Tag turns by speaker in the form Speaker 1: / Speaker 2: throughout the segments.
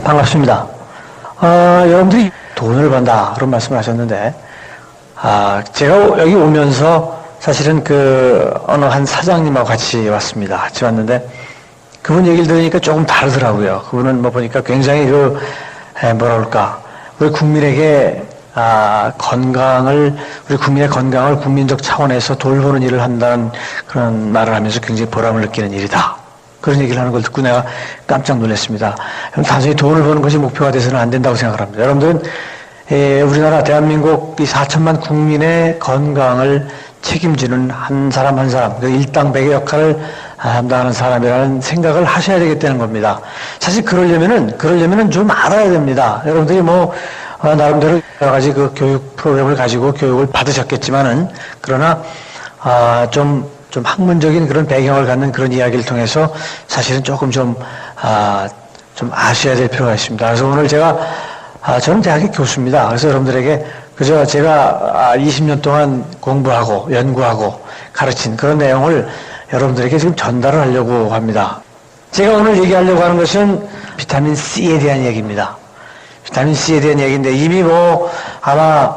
Speaker 1: 반갑습니다. 여러분들이 돈을 번다 그런 말씀을 하셨는데, 제가 여기 오면서 사실은 어느 한 사장님하고 같이 왔습니다. 같이 왔는데 그분 얘기를 들으니까 조금 다르더라고요. 그분은 보니까 굉장히 우리 국민에게 우리 국민의 건강을 국민적 차원에서 돌보는 일을 한다는 그런 말을 하면서 굉장히 보람을 느끼는 일이다. 그런 얘기를 하는 걸 듣고 내가 깜짝 놀랐습니다. 단순히 돈을 버는 것이 목표가 돼서는 안 된다고 생각을 합니다. 여러분들은 우리나라 대한민국 이 4천만 국민의 건강을 책임지는 한 사람 한 사람, 그 일당 백의 역할을 담당하는 사람이라는 생각을 하셔야 되겠다는 겁니다. 사실 그러려면은 좀 알아야 됩니다. 여러분들이 나름대로 여러 가지 그 교육 프로그램을 가지고 교육을 받으셨겠지만은, 그러나, 좀 학문적인 그런 배경을 갖는 그런 이야기를 통해서 사실은 좀 아셔야 될 필요가 있습니다. 그래서 오늘 저는 대학의 교수입니다. 그래서 여러분들에게 그저 제가 20년 동안 공부하고 연구하고 가르친 그런 내용을 여러분들에게 지금 전달을 하려고 합니다. 제가 오늘 얘기하려고 하는 것은 비타민 C에 대한 얘기입니다. 비타민 C에 대한 얘기인데 이미 아마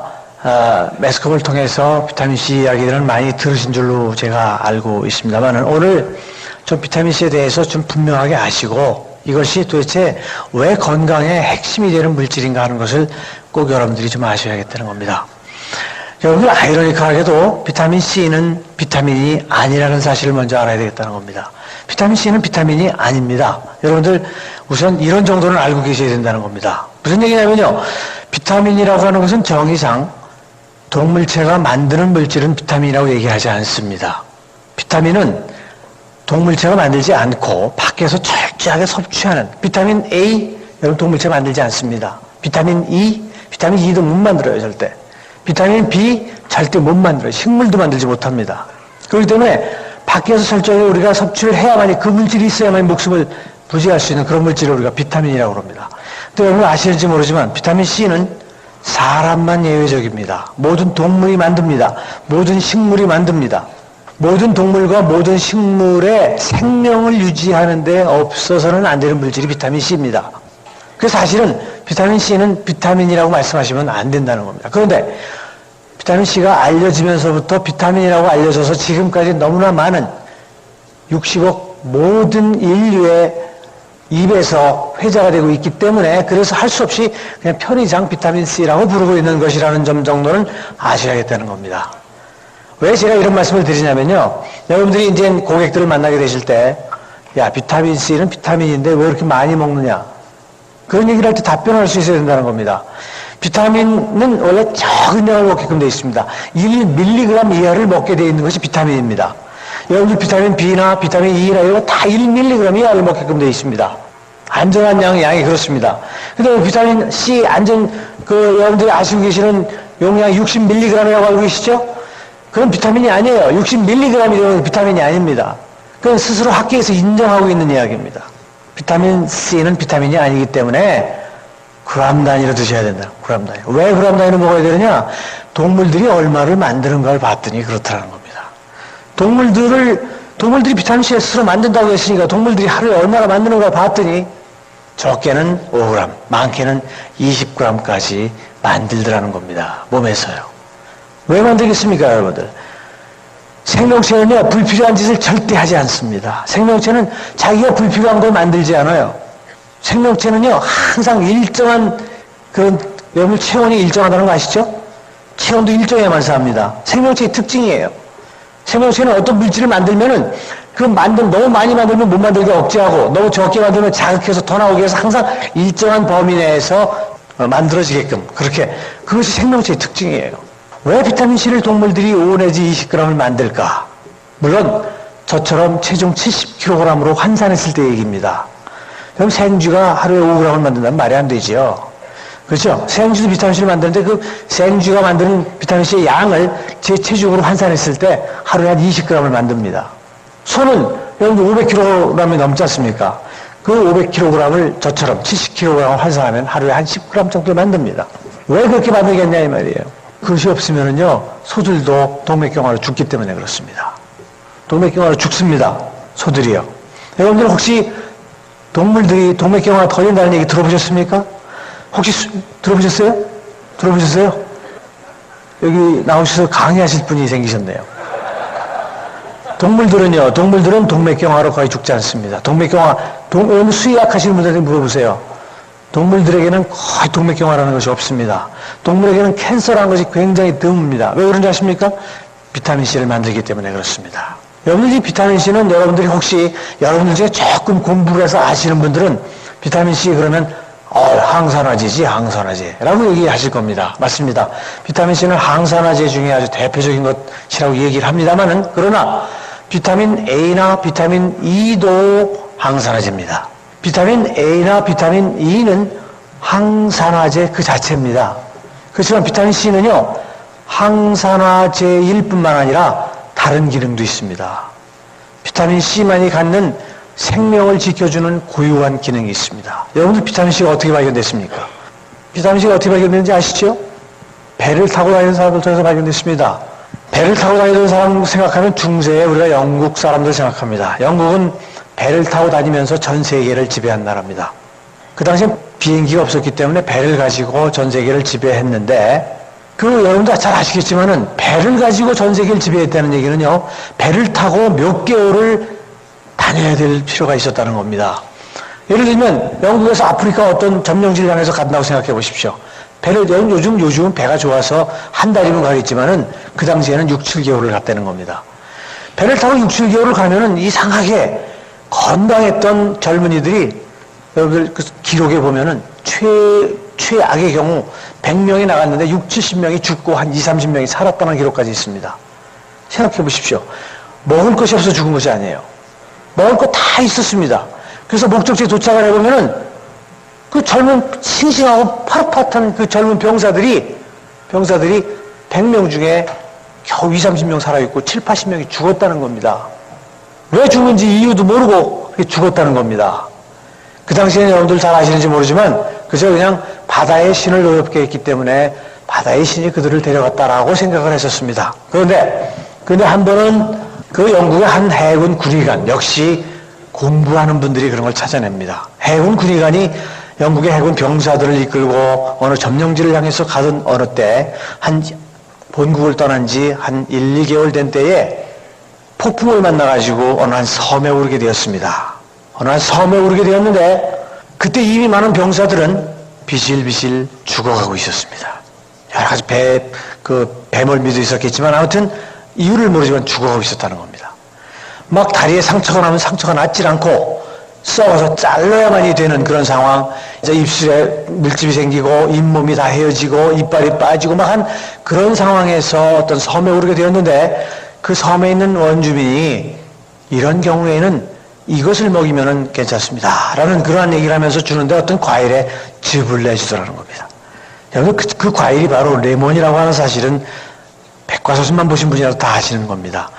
Speaker 1: 매스컴을 통해서 비타민 C 이야기들은 많이 들으신 줄로 제가 알고 있습니다만, 오늘 좀 비타민 C에 대해서 좀 분명하게 아시고 이것이 도대체 왜 건강의 핵심이 되는 물질인가 하는 것을 꼭 여러분들이 좀 아셔야겠다는 겁니다. 여러분들 아이러니컬하게도 비타민 C는 비타민이 아니라는 사실을 먼저 알아야 되겠다는 겁니다. 비타민 C는 비타민이 아닙니다. 여러분들 우선 이런 정도는 알고 계셔야 된다는 겁니다. 무슨 얘기냐면요, 비타민이라고 하는 것은 정의상 동물체가 만드는 물질은 비타민이라고 얘기하지 않습니다. 비타민은 동물체가 만들지 않고 밖에서 철저하게 섭취하는, 비타민 A 여러분 동물체 만들지 않습니다. 비타민 E도 못 만들어요, 절대. 비타민 B 절대 못 만들어요. 식물도 만들지 못합니다. 그렇기 때문에 밖에서 철저하게 우리가 섭취를 해야만이, 그 물질이 있어야만 목숨을 부지할 수 있는 그런 물질을 우리가 비타민이라고 합니다. 근데 여러분 아시는지 모르지만 비타민 C는 사람만 예외적입니다. 모든 동물이 만듭니다. 모든 식물이 만듭니다. 모든 동물과 모든 식물의 생명을 유지하는 데 없어서는 안 되는 물질이 비타민 C입니다. 그래서 사실은 비타민 C는 비타민이라고 말씀하시면 안 된다는 겁니다. 그런데 비타민 C가 알려지면서부터 비타민이라고 알려져서 지금까지 너무나 많은 60억 모든 인류의 입에서 회자가 되고 있기 때문에, 그래서 할 수 없이 그냥 편의상 비타민 C라고 부르고 있는 것이라는 점 정도는 아셔야겠다는 겁니다. 왜 제가 이런 말씀을 드리냐면요, 여러분들이 이제 고객들을 만나게 되실 때, 야, 비타민 C는 비타민인데 왜 이렇게 많이 먹느냐, 그런 얘기를 할 때 답변할 수 있어야 된다는 겁니다. 비타민은 원래 적은 양을 먹게끔 되어 있습니다. 1mg 이하를 먹게 되어 있는 것이 비타민입니다. 여러분들 비타민 B나 비타민 E나 이런 거 다 1mg 이하를 먹게끔 되어 있습니다. 안전한 양이 그렇습니다. 근데 비타민 C 여러분들이 아시고 계시는 용량이 60mg이라고 알고 계시죠? 그건 비타민이 아니에요. 60mg이면 비타민이 아닙니다. 그건 스스로 학계에서 인정하고 있는 이야기입니다. 비타민 C는 비타민이 아니기 때문에 그램 단위로 드셔야 된다. 그램 단위. 왜 그램 단위로 먹어야 되느냐? 동물들이 얼마를 만드는가를 봤더니 그렇다는 겁니다. 동물들이 비타민 C를 스스로 만든다고 했으니까 동물들이 하루에 얼마나 만드는가 봤더니 적게는 5g, 많게는 20g까지 만들더라는 겁니다. 몸에서요. 왜 만들겠습니까, 여러분들? 생명체는요, 불필요한 짓을 절대 하지 않습니다. 생명체는 자기가 불필요한 걸 만들지 않아요. 생명체는요, 항상 일정한, 여러분 체온이 일정하다는 거 아시죠? 체온도 일정해야만 삽니다. 생명체의 특징이에요. 생명체는 어떤 물질을 만들면은, 너무 많이 만들면 못 만들게 억제하고, 너무 적게 만들면 자극해서 더 나오게 해서 항상 일정한 범위 내에서 만들어지게끔, 그것이 생명체의 특징이에요. 왜 비타민 C를 동물들이 5 내지 20g을 만들까? 물론 저처럼 체중 70kg으로 환산했을 때 얘기입니다. 그럼 생쥐가 하루에 5g을 만든다면 말이 안 되죠. 그렇죠? 생쥐도 비타민 C를 만드는데 그 생쥐가 만드는 비타민 C의 양을 제 체중으로 환산했을 때 하루에 한 20g을 만듭니다. 소는 여러분들 500kg이 넘지 않습니까? 그 500kg을 저처럼 70kg을 환산하면 하루에 한 10g 정도 만듭니다. 왜 그렇게 만들겠냐 이 말이에요. 그것이 없으면은요, 소들도 동맥경화로 죽기 때문에 그렇습니다. 동맥경화로 죽습니다. 소들이요. 여러분들 혹시 동물들이 동맥경화가 터진다는 얘기 들어보셨습니까? 혹시 들어보셨어요? 들어보셨어요? 여기 나오셔서 강의하실 분이 생기셨네요. 동물들은 동맥경화로 거의 죽지 않습니다. 동맥경화, 수의학 하시는 분들한테 물어보세요. 동물들에게는 거의 동맥경화라는 것이 없습니다. 동물에게는 캔서라는 것이 굉장히 드뭅니다. 왜 그런지 아십니까? 비타민C를 만들기 때문에 그렇습니다. 여러분들 이 비타민C는 여러분들이 혹시 여러분들 중에 조금 공부를 해서 아시는 분들은 비타민C 그러면 항산화제지 항산화제라고 얘기하실 겁니다. 맞습니다. 비타민C는 항산화제 중에 아주 대표적인 것이라고 얘기를 합니다만은 그러나 비타민 A나 비타민 E도 항산화제입니다. 비타민 A나 비타민 E는 항산화제 그 자체입니다. 그렇지만 비타민 C는요 항산화제일 뿐만 아니라 다른 기능도 있습니다. 비타민 C만이 갖는 생명을 지켜주는 고유한 기능이 있습니다. 여러분들 비타민 C가 어떻게 발견됐습니까? 비타민 C가 어떻게 발견됐는지 아시죠? 배를 타고 다니는 사람들 통해서 발견됐습니다. 배를 타고 다니는 사람 생각하면 중세에 우리가 영국 사람들 생각합니다. 영국은 배를 타고 다니면서 전 세계를 지배한 나라입니다. 그 당시엔 비행기가 없었기 때문에 배를 가지고 전 세계를 지배했는데 여러분도 잘 아시겠지만은 배를 가지고 전 세계를 지배했다는 얘기는요 배를 타고 몇 개월을 다녀야 될 필요가 있었다는 겁니다. 예를 들면 영국에서 아프리카 어떤 점령지를 향해서 간다고 생각해 보십시오. 요즘은 배가 좋아서 한 달이면 가겠지만은 그 당시에는 6, 7개월을 갔다는 겁니다. 배를 타고 6, 7개월을 가면은 이상하게 건강했던 젊은이들이 여러분들 그 기록에 보면은 최악의 경우 100명이 나갔는데 6, 70명이 죽고 한 2, 30명이 살았다는 기록까지 있습니다. 생각해 보십시오. 먹을 것이 없어 죽은 것이 아니에요. 먹을 거 다 있었습니다. 그래서 목적지에 도착을 해보면은 그 젊은 싱싱하고 파릇파릇한 그 젊은 병사들이 100명 중에 겨우 2, 30명 살아있고 7, 80명이 죽었다는 겁니다. 왜 죽는지 이유도 모르고 죽었다는 겁니다. 그 당시에는 여러분들 잘 아시는지 모르지만 그저 그냥 바다의 신을 노엽게 했기 때문에 바다의 신이 그들을 데려갔다라고 생각을 했었습니다. 그런데 한 번은 그 영국의 한 해군 군의관, 역시 공부하는 분들이 그런 걸 찾아냅니다. 해군 군의관이 영국의 해군 병사들을 이끌고 어느 점령지를 향해서 가던 어느 때 본국을 떠난 지 한 1, 2개월 된 때에 폭풍을 만나가지고 어느 한 섬에 오르게 되었습니다. 어느 한 섬에 오르게 되었는데 그때 이미 많은 병사들은 비실비실 죽어가고 있었습니다. 여러 가지 배멀미도 있었겠지만 아무튼 이유를 모르지만 죽어가고 있었다는 겁니다. 막 다리에 상처가 나면 상처가 낫질 않고 썩어서 잘라야만이 되는 그런 상황, 이제 입술에 물집이 생기고 잇몸이 다 헤어지고 이빨이 빠지고 막 한 그런 상황에서 어떤 섬에 오르게 되었는데 그 섬에 있는 원주민이 이런 경우에는 이것을 먹이면은 괜찮습니다 라는 그러한 얘기를 하면서 주는데 어떤 과일에 즙을 내주더라는 겁니다. 여러분 그 과일이 바로 레몬이라고 하는 사실은 백과사전만 보신 분이라도 다 아시는 겁니다.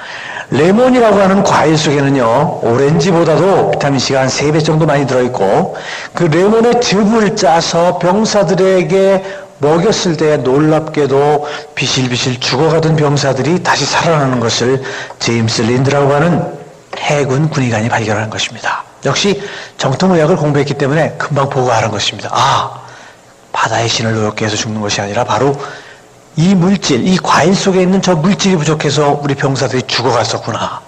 Speaker 1: 레몬이라고 하는 과일 속에는요 오렌지보다도 비타민C가 한 3배 정도 많이 들어있고 그 레몬의 즙을 짜서 병사들에게 먹였을 때 놀랍게도 비실비실 죽어가던 병사들이 다시 살아나는 것을 제임스 린드라고 하는 해군 군의관이 발견한 것입니다. 역시 정통의학을 공부했기 때문에 금방 보고 알은 것입니다. 바다의 신을 노엽게 해서 죽는 것이 아니라 바로 이 물질, 이 과일 속에 있는 저 물질이 부족해서 우리 병사들이 죽어갔었구나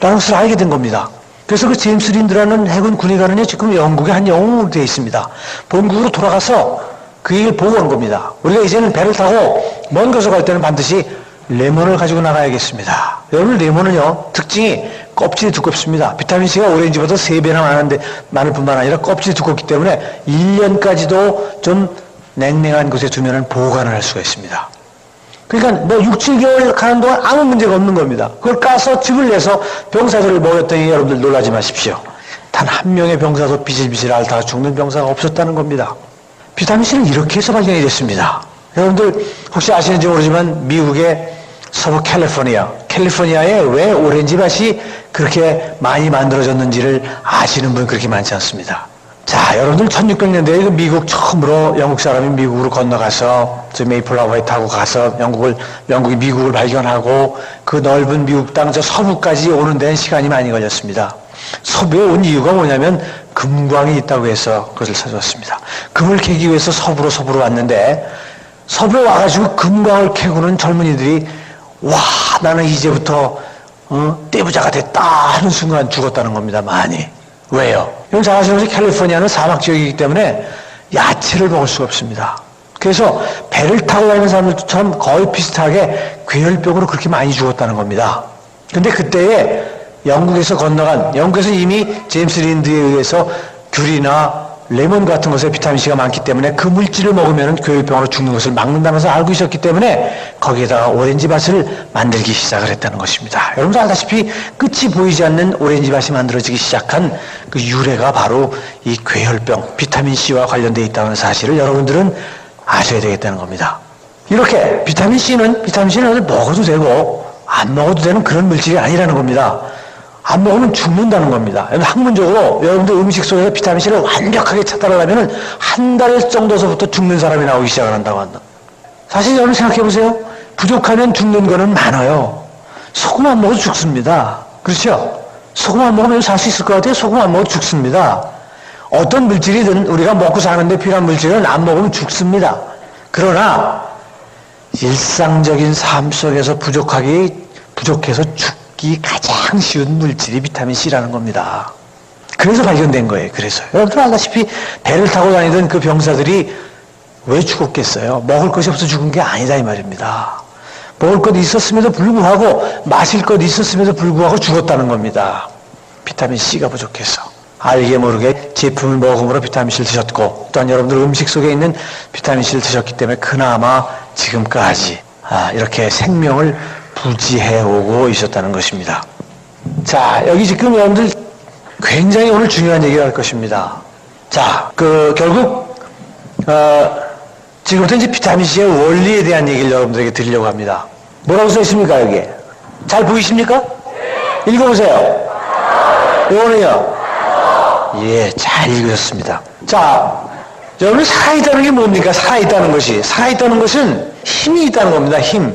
Speaker 1: 라는 것을 알게 된 겁니다. 그래서 그 제임스 린드라는 해군 군의관은요 지금 영국의 한 영웅으로 되어 있습니다. 본국으로 돌아가서 그 얘기를 보고 온 겁니다. 우리가 이제는 배를 타고 먼 곳을 갈 때는 반드시 레몬을 가지고 나가야겠습니다. 여러분 레몬은요 특징이 껍질이 두껍습니다. 비타민C가 오렌지보다 3배나 많을 뿐만 아니라 껍질이 두껍기 때문에 1년까지도 좀 냉랭한 곳에 두면 보관을 할 수가 있습니다. 그러니까 6, 7개월 가는 동안 아무 문제가 없는 겁니다. 그걸 까서 즙을 내서 병사들을 먹였더니 여러분들 놀라지 마십시오. 단 한 명의 병사도 비실비실 앓다가 죽는 병사가 없었다는 겁니다. 비타민C는 이렇게 해서 발견이 됐습니다. 여러분들 혹시 아시는지 모르지만 미국의 서부 캘리포니아에 왜 오렌지 밭이 그렇게 많이 만들어졌는지를 아시는 분 그렇게 많지 않습니다. 자, 여러분들 1600년대에 미국 처음으로 영국 사람이 미국으로 건너가서 저 메이플라워에 타고 가서 영국이 미국을 발견하고 그 넓은 미국 땅 저 서부까지 오는 데는 시간이 많이 걸렸습니다. 서부에 온 이유가 뭐냐면 금광이 있다고 해서 그것을 찾아왔습니다. 금을 캐기 위해서 서부로 왔는데 서부에 와가지고 금광을 캐고는 젊은이들이 와 나는 이제부터 떼부자가 됐다 하는 순간 죽었다는 겁니다. 많이. 왜요? 여러분 잘 아시는 것처럼 캘리포니아는 사막 지역이기 때문에 야채를 먹을 수가 없습니다. 그래서 배를 타고 다니는 사람들처럼 거의 비슷하게 괴혈병으로 그렇게 많이 죽었다는 겁니다. 근데 그때에 영국에서 이미 제임스 린드에 의해서 귤이나 레몬 같은 것에 비타민C가 많기 때문에 그 물질을 먹으면 괴혈병으로 죽는 것을 막는다는 것을 알고 있었기 때문에 거기에다가 오렌지밭을 만들기 시작을 했다는 것입니다. 여러분도 알다시피 끝이 보이지 않는 오렌지밭이 만들어지기 시작한 그 유래가 바로 이 괴혈병, 비타민C와 관련되어 있다는 사실을 여러분들은 아셔야 되겠다는 겁니다. 이렇게 비타민C는 먹어도 되고 안 먹어도 되는 그런 물질이 아니라는 겁니다. 안 먹으면 죽는다는 겁니다. 학문적으로 여러분들 음식 속에서 비타민C를 완벽하게 차단하려면 한 달 정도서부터 죽는 사람이 나오기 시작을 한다고 한다. 사실 여러분 생각해 보세요. 부족하면 죽는 거는 많아요. 소금 안 먹어도 죽습니다. 그렇죠? 소금 안 먹으면 살 수 있을 것 같아요. 소금 안 먹어도 죽습니다. 어떤 물질이든 우리가 먹고 사는데 필요한 물질은 안 먹으면 죽습니다. 그러나 일상적인 삶 속에서 부족해서 죽기 가장 쉬운 물질이 비타민C라는 겁니다. 그래서 발견된 거예요. 그래서 여러분들 알다시피 배를 타고 다니던 그 병사들이 왜 죽었겠어요? 먹을 것이 없어 죽은 게 아니다 이 말입니다. 먹을 것 있었음에도 불구하고 마실 것 있었음에도 불구하고 죽었다는 겁니다. 비타민C가 부족해서. 알게 모르게 제품을 먹음으로 비타민C를 드셨고 또한 여러분들 음식 속에 있는 비타민C를 드셨기 때문에 그나마 지금까지 이렇게 생명을 부지해오고 있었다는 것입니다. 자, 여기 지금 여러분들 굉장히 오늘 중요한 얘기를 할 것입니다. 자, 결국 지금부터 이제 비타민C의 원리에 대한 얘기를 여러분들에게 드리려고 합니다. 뭐라고 써 있습니까 여기에? 잘 보이십니까? 읽어보세요. 이거는요. 예, 잘 읽으셨습니다. 자, 여러분 살아있다는 게 뭡니까? 살아있다는 것은 힘이 있다는 겁니다. 힘.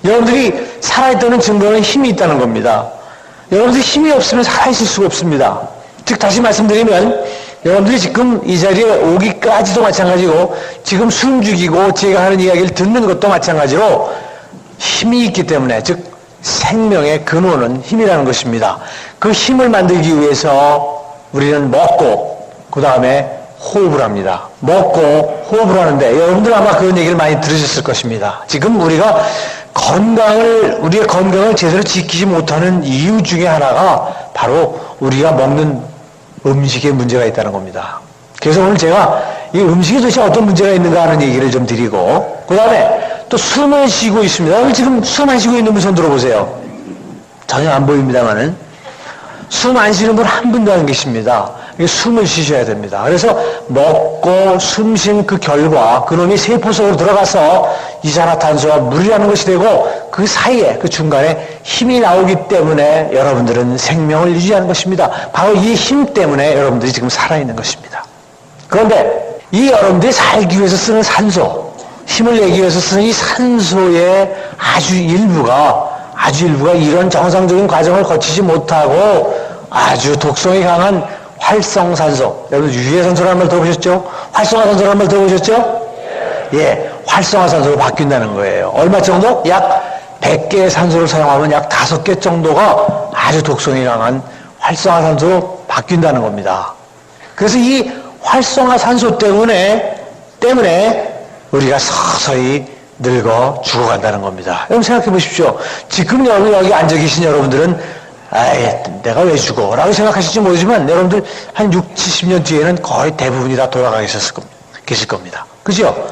Speaker 1: 여러분들이 살아있다는 증거는 힘이 있다는 겁니다. 여러분들이 힘이 없으면 살아있을 수가 없습니다. 즉 다시 말씀드리면 여러분들이 지금 이 자리에 오기까지도 마찬가지고 지금 숨 죽이고 제가 하는 이야기를 듣는 것도 마찬가지로 힘이 있기 때문에 즉 생명의 근원은 힘이라는 것입니다. 그 힘을 만들기 위해서 우리는 먹고 그 다음에 호흡을 합니다. 먹고 호흡을 하는데 여러분들 아마 그런 얘기를 많이 들으셨을 것입니다. 지금 우리의 건강을 제대로 지키지 못하는 이유 중에 하나가 바로 우리가 먹는 음식에 문제가 있다는 겁니다. 그래서 오늘 제가 이 음식에 도대체 어떤 문제가 있는가 하는 얘기를 좀 드리고 그 다음에 또 숨을 쉬고 있습니다. 오늘 지금 숨 안 쉬고 있는 분 손 들어보세요. 전혀 안 보입니다만은 숨 안 쉬는 분 한 분도 안 계십니다. 숨을 쉬셔야 됩니다. 그래서 먹고 숨 쉰 그 결과 그놈이 세포 속으로 들어가서 이산화탄소와 물이라는 것이 되고 그 사이에 그 중간에 힘이 나오기 때문에 여러분들은 생명을 유지하는 것입니다. 바로 이 힘 때문에 여러분들이 지금 살아있는 것입니다. 그런데 이 여러분들이 살기 위해서 쓰는 산소, 힘을 내기 위해서 쓰는 이 산소의 아주 일부가 이런 정상적인 과정을 거치지 못하고 아주 독성이 강한 활성산소, 여러분 유해산소라는 말 들어보셨죠? 활성화산소라는 말 들어보셨죠? 예, 활성화산소로 바뀐다는 거예요. 얼마 정도? 약 100개의 산소를 사용하면 약 5개 정도가 아주 독성이 강한 활성화산소로 바뀐다는 겁니다. 그래서 이 활성화산소 때문에 우리가 서서히 늙어 죽어간다는 겁니다. 여러분 생각해 보십시오. 지금 여기 앉아 계신 여러분들은 내가 왜 죽어? 라고 생각하실지 모르지만 여러분들 한 60, 70년 뒤에는 거의 대부분이 다 돌아가 계실 겁니다. 그죠?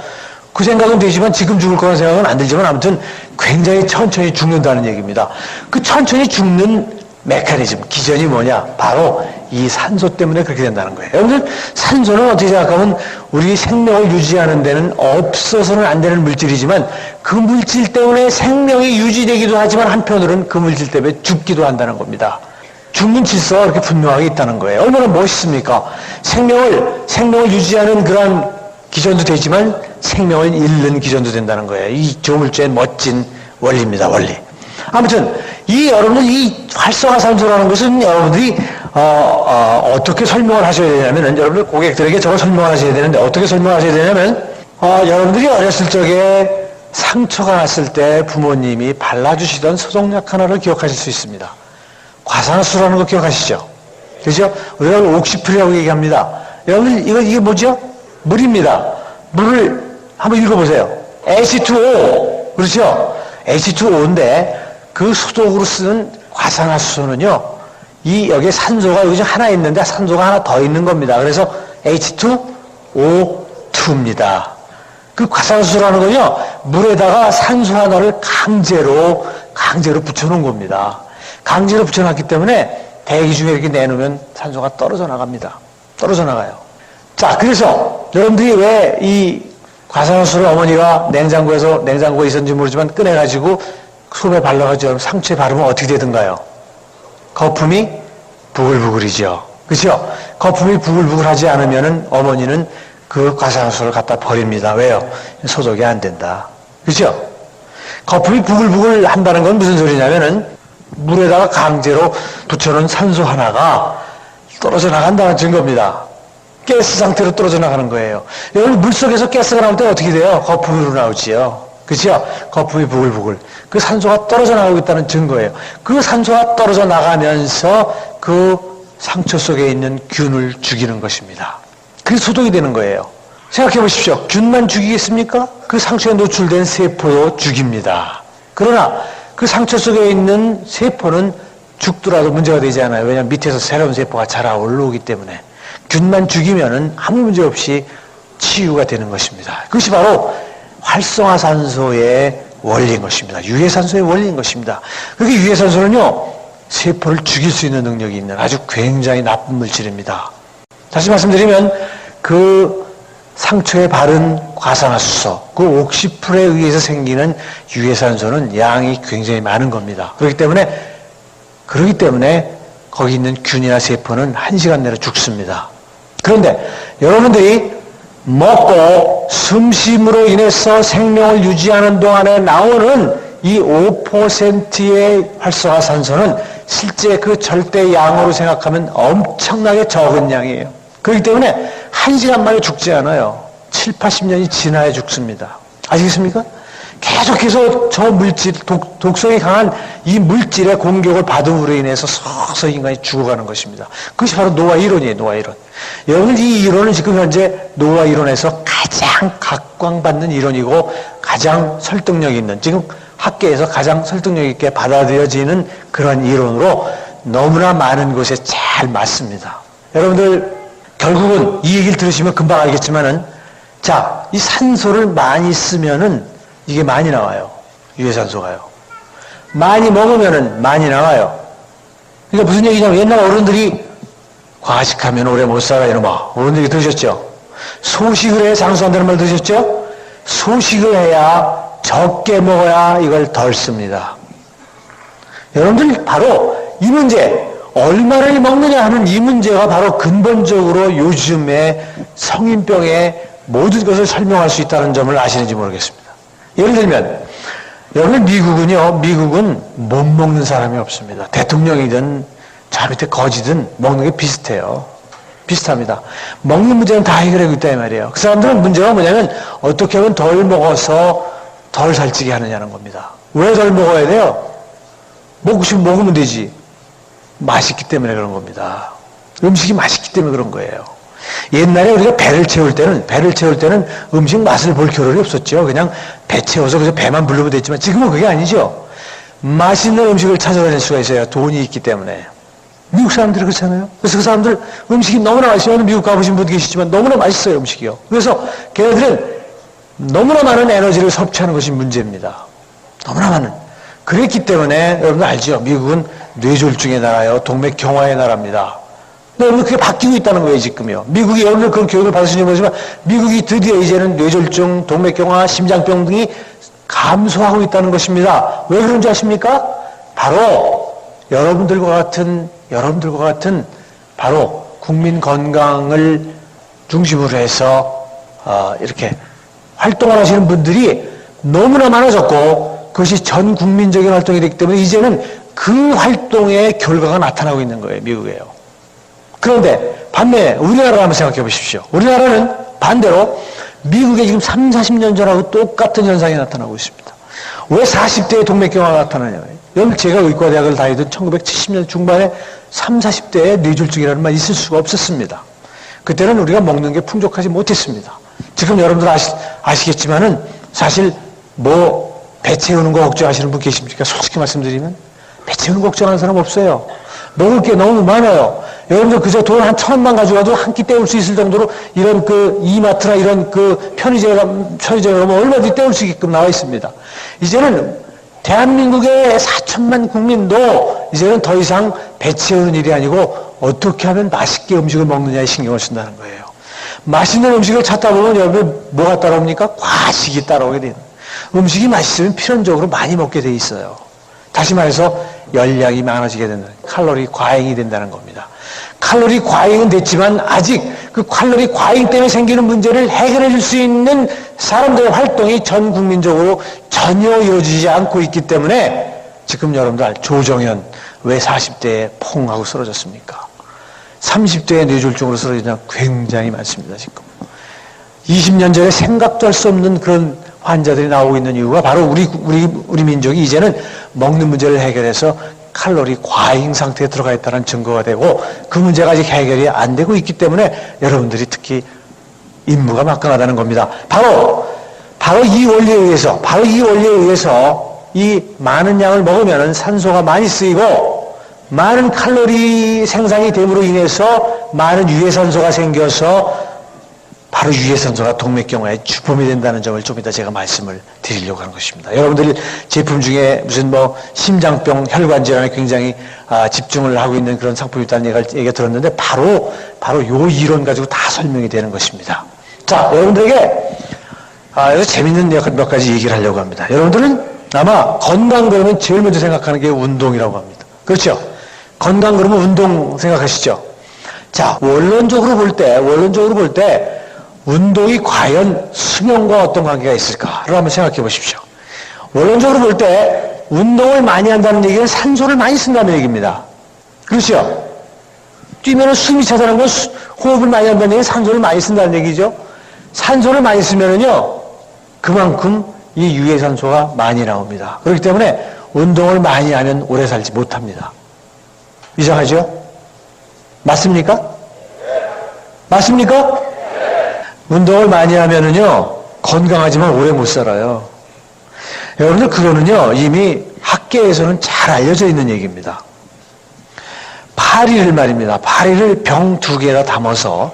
Speaker 1: 그 생각은 되지만 지금 죽을 거라는 생각은 안 들지만 아무튼 굉장히 천천히 죽는다는 얘기입니다. 그 천천히 죽는 메커니즘, 기전이 뭐냐? 바로 이 산소 때문에 그렇게 된다는 거예요. 여러분들 산소는 어떻게 생각하면 우리 생명을 유지하는 데는 없어서는 안 되는 물질이지만 그 물질 때문에 생명이 유지되기도 하지만 한편으로는 그 물질 때문에 죽기도 한다는 겁니다. 죽는 질서가 그렇게 분명하게 있다는 거예요. 얼마나 멋있습니까? 생명을 유지하는 그런 기전도 되지만 생명을 잃는 기전도 된다는 거예요. 이 조물주의 멋진 원리입니다. 원리. 아무튼 여러분들 이 활성화산소라는 것은 여러분들이 어떻게 설명을 하셔야 되냐면은, 여러분들 고객들에게 저걸 설명을 하셔야 되는데, 어떻게 설명하셔야 되냐면, 여러분들이 어렸을 적에 상처가 났을 때 부모님이 발라주시던 소독약 하나를 기억하실 수 있습니다. 과산화수라는 거 기억하시죠? 그죠? 우리가 옥시플이라고 얘기합니다. 여러분, 이게 뭐죠? 물입니다. 물을 한번 읽어보세요. H2O. 그렇죠? H2O인데, 그 소독으로 쓰는 과산화수소는요, 여기에 산소가 여기 하나 있는데 산소가 하나 더 있는 겁니다. 그래서 H2O2입니다. 그 과산화수소라는 건요, 물에다가 산소 하나를 강제로 붙여놓은 겁니다. 강제로 붙여놨기 때문에 대기 중에 이렇게 내놓으면 산소가 떨어져 나갑니다. 떨어져 나가요. 자, 그래서 여러분들이 왜 이 과산화수소를 어머니가 냉장고에 있었는지 모르지만 꺼내가지고 손에 발라가지고 상처에 바르면 어떻게 되던가요? 거품이 부글부글이죠. 그렇죠? 거품이 부글부글하지 않으면은 어머니는 그 과산화수소를 갖다 버립니다. 왜요? 소독이 안 된다. 그렇죠? 거품이 부글부글 한다는 건 무슨 소리냐면은 물에다가 강제로 붙여놓은 산소 하나가 떨어져 나간다는 증거입니다. 가스 상태로 떨어져 나가는 거예요. 여러분, 물속에서 가스가 나올 때 어떻게 돼요? 거품으로 나오지요. 그렇죠? 거품이 부글부글. 그 산소가 떨어져 나오고 있다는 증거예요. 그 산소가 떨어져 나가면서 그 상처 속에 있는 균을 죽이는 것입니다. 그래서 소독이 되는 거예요. 생각해 보십시오. 균만 죽이겠습니까? 그 상처에 노출된 세포도 죽입니다. 그러나 그 상처 속에 있는 세포는 죽더라도 문제가 되지 않아요. 왜냐하면 밑에서 새로운 세포가 자라 올라오기 때문에. 균만 죽이면은 아무 문제 없이 치유가 되는 것입니다. 그것이 바로 활성화산소의 원리인 것입니다. 유해산소의 원리인 것입니다. 그렇게 유해산소는요, 세포를 죽일 수 있는 능력이 있는 아주 굉장히 나쁜 물질입니다. 다시 말씀드리면 그 상처에 바른 과산화수소, 그 옥시플에 의해서 생기는 유해산소는 양이 굉장히 많은 겁니다. 그렇기 때문에 거기 있는 균이나 세포는 1시간 내로 죽습니다. 그런데 여러분들이 먹고 숨쉼으로 인해서 생명을 유지하는 동안에 나오는 이 5%의 활성화산소는 실제 그 절대 양으로 생각하면 엄청나게 적은 양이에요. 그렇기 때문에 1시간 만에 죽지 않아요. 7, 80년이 지나야 죽습니다. 아시겠습니까? 계속해서 저 물질, 독성이 강한 이 물질의 공격을 받음으로 인해서 서서히 인간이 죽어가는 것입니다. 그것이 바로 노아 이론이에요, 노아 이론. 여러분, 이 이론은 지금 현재 노아 이론에서 가장 각광받는 이론이고 가장 설득력 있는, 지금 학계에서 가장 설득력 있게 받아들여지는 그런 이론으로 너무나 많은 곳에 잘 맞습니다. 여러분들, 결국은 이 얘기를 들으시면 금방 알겠지만은, 자, 이 산소를 많이 쓰면은 이게 많이 나와요. 유해산소가요. 많이 먹으면은 많이 나와요. 그러니까 무슨 얘기냐면 옛날 어른들이 과식하면 오래 못 살아 이러마. 어른들이 들으셨죠? 소식을 해야 장수한다는 말 들으셨죠? 소식을 해야 적게 먹어야 이걸 덜 씁니다. 여러분들 바로 이 문제, 얼마를 먹느냐 하는 이 문제가 바로 근본적으로 요즘의 성인병의 모든 것을 설명할 수 있다는 점을 아시는지 모르겠습니다. 예를 들면 여러분, 미국은 못 먹는 사람이 없습니다. 대통령이든 저 밑에 거지든 먹는 게 비슷해요. 비슷합니다. 먹는 문제는 다 해결하고 있다 이 말이에요. 그 사람들은 문제가 뭐냐면 어떻게 하면 덜 먹어서 덜 살찌게 하느냐는 겁니다. 왜 덜 먹어야 돼요? 먹고 싶으면 먹으면 되지. 맛있기 때문에 그런 겁니다. 음식이 맛있기 때문에 그런 거예요. 옛날에 우리가 배를 채울 때는 음식 맛을 볼 겨를이 없었죠. 그냥 배 채워서 그저 배만 부르면 됐지만 지금은 그게 아니죠. 맛있는 음식을 찾아다닐 수가 있어요. 돈이 있기 때문에. 미국 사람들이 그렇잖아요. 그래서 그 사람들 음식이 너무나 맛있어요. 미국 가보신 분도 계시지만 너무나 맛있어요, 음식이요. 그래서 걔네들은 너무나 많은 에너지를 섭취하는 것이 문제입니다. 너무나 많은. 그랬기 때문에 여러분 알죠? 미국은 뇌졸중의 나라예요. 동맥경화의 나라입니다. 여러분 그게 바뀌고 있다는 거예요, 지금요. 미국이 여러분들 그런 교육을 받으시는지 모르지만 미국이 드디어 이제는 뇌졸중, 동맥경화, 심장병 등이 감소하고 있다는 것입니다. 왜 그런지 아십니까? 바로 여러분들과 같은 바로 국민 건강을 중심으로 해서 이렇게 활동을 하시는 분들이 너무나 많아졌고 그것이 전 국민적인 활동이 되기 때문에 이제는 그 활동의 결과가 나타나고 있는 거예요, 미국에요. 그런데 반면에 우리나라를 한번 생각해 보십시오. 우리나라는 반대로 미국의 지금 30, 40년 전하고 똑같은 현상이 나타나고 있습니다. 왜 40대에 동맥경화가 나타나냐고요. 여기 제가 의과대학을 다니던 1970년 중반에 30, 40대에 뇌졸중이라는 말 있을 수가 없었습니다. 그때는 우리가 먹는 게 풍족하지 못했습니다. 지금 여러분들 아시겠지만은 사실 배 채우는 거 걱정하시는 분 계십니까? 솔직히 말씀드리면 배 채우는 거 걱정하는 사람 없어요. 먹을 게 너무 많아요. 여러분들 그저 돈 한 1,000원만 가져가도 한 끼 때울 수 있을 정도로 이런 이마트나 이런 편의점에 가면 얼마든지 때울 수 있게끔 나와 있습니다. 이제는 대한민국의 4천만 국민도 이제는 더 이상 배 채우는 일이 아니고 어떻게 하면 맛있게 음식을 먹느냐에 신경을 쓴다는 거예요. 맛있는 음식을 찾다 보면 여러분 뭐가 따라옵니까? 과식이 따라오게 돼요. 음식이 맛있으면 필연적으로 많이 먹게 돼 있어요. 다시 말해서 열량이 많아지게 된다. 칼로리 과잉이 된다는 겁니다. 칼로리 과잉은 됐지만 아직 그 칼로리 과잉 때문에 생기는 문제를 해결해 줄 수 있는 사람들의 활동이 전 국민적으로 전혀 이루어지지 않고 있기 때문에 지금 여러분들 조정현 왜 40대에 퐁 하고 쓰러졌습니까? 30대에 뇌졸중으로 쓰러진 사람 굉장히 많습니다. 지금 20년 전에 생각도 할 수 없는 그런 환자들이 나오고 있는 이유가 바로 우리 민족이 이제는 먹는 문제를 해결해서 칼로리 과잉 상태에 들어가 있다는 증거가 되고 그 문제가 아직 해결이 안 되고 있기 때문에 여러분들이 특히 임무가 막강하다는 겁니다. 바로 이 원리에 의해서 이 많은 양을 먹으면 산소가 많이 쓰이고 많은 칼로리 생산이 됨으로 인해서 많은 유해산소가 생겨서 바로 유해산소가 동맥경화의 주범이 된다는 점을 좀 이따 제가 말씀을 드리려고 하는 것입니다. 여러분들이 제품 중에 무슨 심장병, 혈관질환에 굉장히 집중을 하고 있는 그런 상품이 있다는 얘기가 들었는데 바로 요 이론 가지고 다 설명이 되는 것입니다. 자, 여러분들에게 여기서 재밌는 몇 가지 얘기를 하려고 합니다. 여러분들은 아마 건강 그러면 제일 먼저 생각하는 게 운동이라고 합니다. 그렇죠? 건강 그러면 운동 생각하시죠? 자, 원론적으로 볼 때 운동이 과연 수명과 어떤 관계가 있을까를 한번 생각해 보십시오. 원론적으로 볼 때 운동을 많이 한다는 얘기는 산소를 많이 쓴다는 얘기입니다. 그렇죠? 뛰면 숨이 차지하는 건 호흡을 많이 한다는 얘기는 산소를 많이 쓴다는 얘기죠. 산소를 많이 쓰면은요, 그만큼 이 유해산소가 많이 나옵니다. 그렇기 때문에 운동을 많이 하면 오래 살지 못합니다. 이상하죠? 맞습니까? 맞습니까? 운동을 많이 하면은요, 건강하지만 오래 못 살아요. 여러분들, 그거는요, 이미 학계에서는 잘 알려져 있는 얘기입니다. 파리를 말입니다. 파리를 병 2개에다 담아서,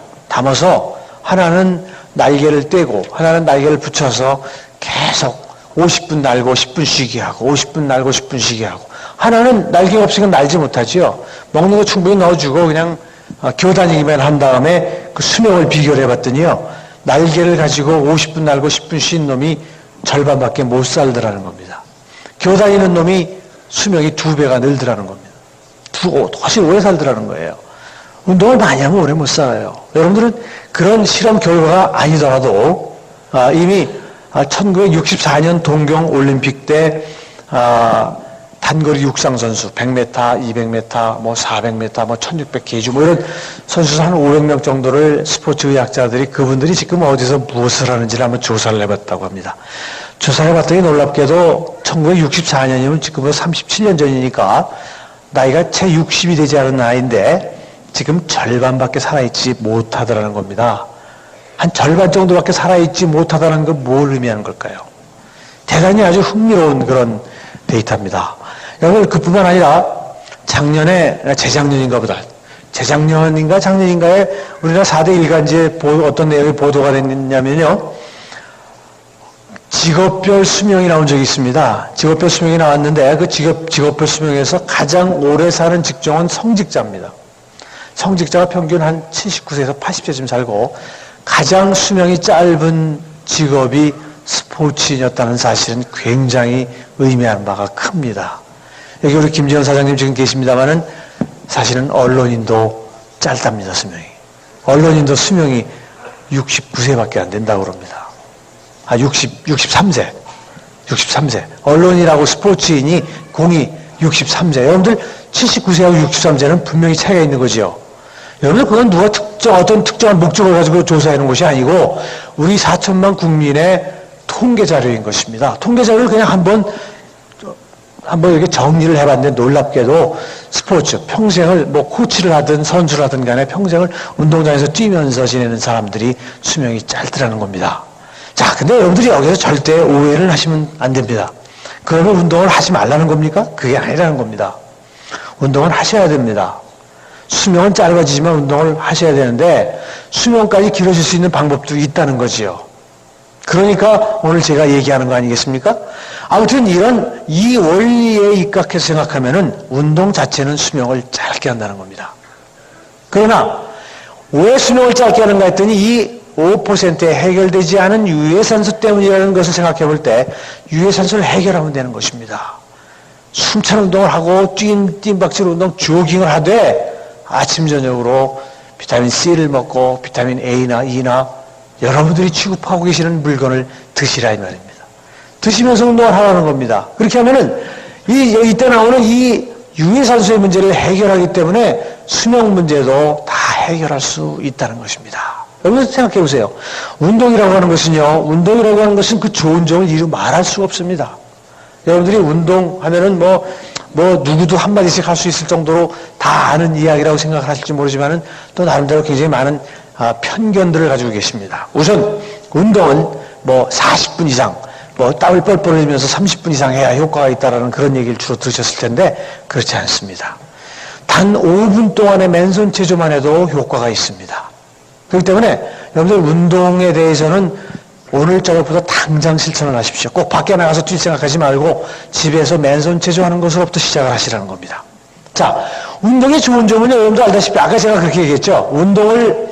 Speaker 1: 하나는 날개를 떼고, 하나는 날개를 붙여서 계속 50분 날고 10분 쉬게 하고, 50분 날고 10분 쉬게 하고, 하나는 날개가 없으니까 날지 못하지요. 먹는 거 충분히 넣어주고, 그냥 기어다니기만 한 다음에 그 수명을 비교를 해봤더니요, 날개를 가지고 50분 날고 10분 쉰 놈이 절반밖에 못 살더라는 겁니다. 기어다니는 놈이 수명이 2배가 늘더라는 겁니다. 훨씬 오래 살더라는 거예요. 운동을 많이 하면 오래 못 살아요. 여러분들은 그런 실험 결과가 아니더라도 이미 1964년 동경 올림픽 때 단거리 육상 선수 100m, 200m, 400m, 1600 계주 이런 선수 한 500명 정도를 스포츠 의학자들이 그분들이 지금 어디서 무엇을 하는지를 한번 조사를 해봤다고 합니다. 조사를 해봤더니 놀랍게도 1964년이면 지금 37년 전이니까 나이가 채 60이 되지 않은 나이인데 지금 절반밖에 살아있지 못하더라는 겁니다. 한 절반 정도밖에 살아있지 못하다는 건 뭘 의미하는 걸까요? 대단히 아주 흥미로운 그런 데이터입니다. 여러분, 그뿐만 아니라 재작년인가 작년인가에 우리나라 4대 일간지에 어떤 내용이 보도가 됐냐면요, 직업별 수명이 나온 적이 있습니다. 직업별 수명이 나왔는데 그 직업별 수명에서 가장 오래 사는 직종은 성직자입니다. 성직자가 평균 한 79세에서 80세쯤 살고 가장 수명이 짧은 직업이 스포츠인이었다는 사실은 굉장히 의미하는 바가 큽니다. 여기 우리 김지현 사장님 지금 계십니다만은 사실은 언론인도 짧답니다, 수명이. 언론인도 수명이 69세밖에 안 된다고 그럽니다. 63세. 언론인하고 스포츠인이 공이 63세. 여러분들 79세하고 63세는 분명히 차이가 있는 거죠. 여러분, 그건 누가 어떤 특정한 목적을 가지고 조사하는 것이 아니고 우리 4천만 국민의 통계 자료인 것입니다. 통계 자료를 그냥 한번 이렇게 정리를 해봤는데 놀랍게도 스포츠, 평생을 뭐 코치를 하든 선수를 하든 간에 평생을 운동장에서 뛰면서 지내는 사람들이 수명이 짧더라는 겁니다. 자, 근데 여러분들이 여기서 절대 오해를 하시면 안 됩니다. 그러면 운동을 하지 말라는 겁니까? 그게 아니라는 겁니다. 운동은 하셔야 됩니다. 수명은 짧아지지만 운동을 하셔야 되는데 수명까지 길어질 수 있는 방법도 있다는 거지요. 그러니까 오늘 제가 얘기하는 거 아니겠습니까? 아무튼 이 원리에 입각해서 생각하면은 운동 자체는 수명을 짧게 한다는 겁니다. 그러나 왜 수명을 짧게 하는가 했더니 이 5%에 해결되지 않은 유해산소 때문이라는 것을 생각해 볼 때 유해산소를 해결하면 되는 것입니다. 숨찬 운동을 하고 뜀박질 운동, 조깅을 하되 아침 저녁으로 비타민 C를 먹고 비타민 A나 E나 여러분들이 취급하고 계시는 물건을 드시라 이 말입니다. 드시면서 운동을 하라는 겁니다. 그렇게 하면은 이때 나오는 이 유해산소의 문제를 해결하기 때문에 수명 문제도 다 해결할 수 있다는 것입니다. 여러분 생각해 보세요. 운동이라고 하는 것은 그 좋은 점을 이루 말할 수가 없습니다. 여러분들이 운동하면은 뭐 누구도 한마디씩 할 수 있을 정도로 다 아는 이야기라고 생각을 하실지 모르지만은 또 나름대로 굉장히 많은 편견들을 가지고 계십니다. 우선 운동은 40분 이상 땀을 뻘뻘 흘리면서 30분 이상 해야 효과가 있다라는 그런 얘기를 주로 들으셨을 텐데 그렇지 않습니다. 단 5분 동안의 맨손 체조만 해도 효과가 있습니다. 그렇기 때문에 여러분들 운동에 대해서는 오늘 저녁부터 당장 실천을 하십시오. 꼭 밖에 나가서 뛸 생각하지 말고 집에서 맨손 체조하는 것으로부터 시작을 하시라는 겁니다. 자, 운동의 좋은 점은 여러분도 알다시피 아까 제가 그렇게 얘기했죠. 운동을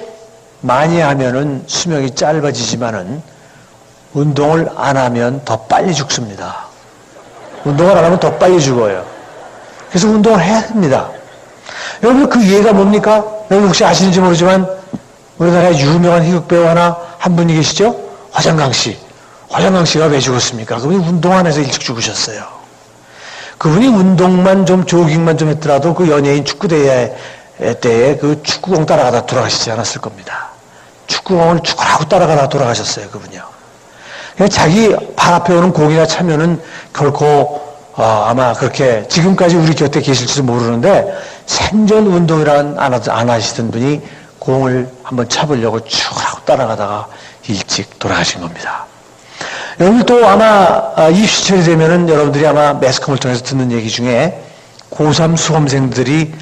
Speaker 1: 많이 하면은 수명이 짧아지지만은 운동을 안 하면 더 빨리 죽습니다. 운동을 안 하면 더 빨리 죽어요. 그래서 운동을 해야 됩니다. 여러분 그 이해가 뭡니까? 여러분 혹시 아시는지 모르지만 우리나라의 유명한 희극배우 한 분이 계시죠? 화장강 씨. 화장강 씨가 왜 죽었습니까? 그분이 운동 안 해서 일찍 죽으셨어요. 그분이 운동만 좀 조깅만 좀 했더라도 그 연예인 축구대회 때에 그 축구공 따라가다 돌아가시지 않았을 겁니다. 축구공을 축구하고 따라가다 돌아가셨어요, 그분이요. 자기 발 앞에 오는 공이나 차면은 결코 아마 그렇게 지금까지 우리 곁에 계실지도 모르는데 생전 운동이란 안 하시던 분이 공을 한번 차보려고 축구하고 따라가다가 일찍 돌아가신 겁니다. 여러분 또 아마 입시철이 되면은 여러분들이 아마 매스컴을 통해서 듣는 얘기 중에 고3 수험생들이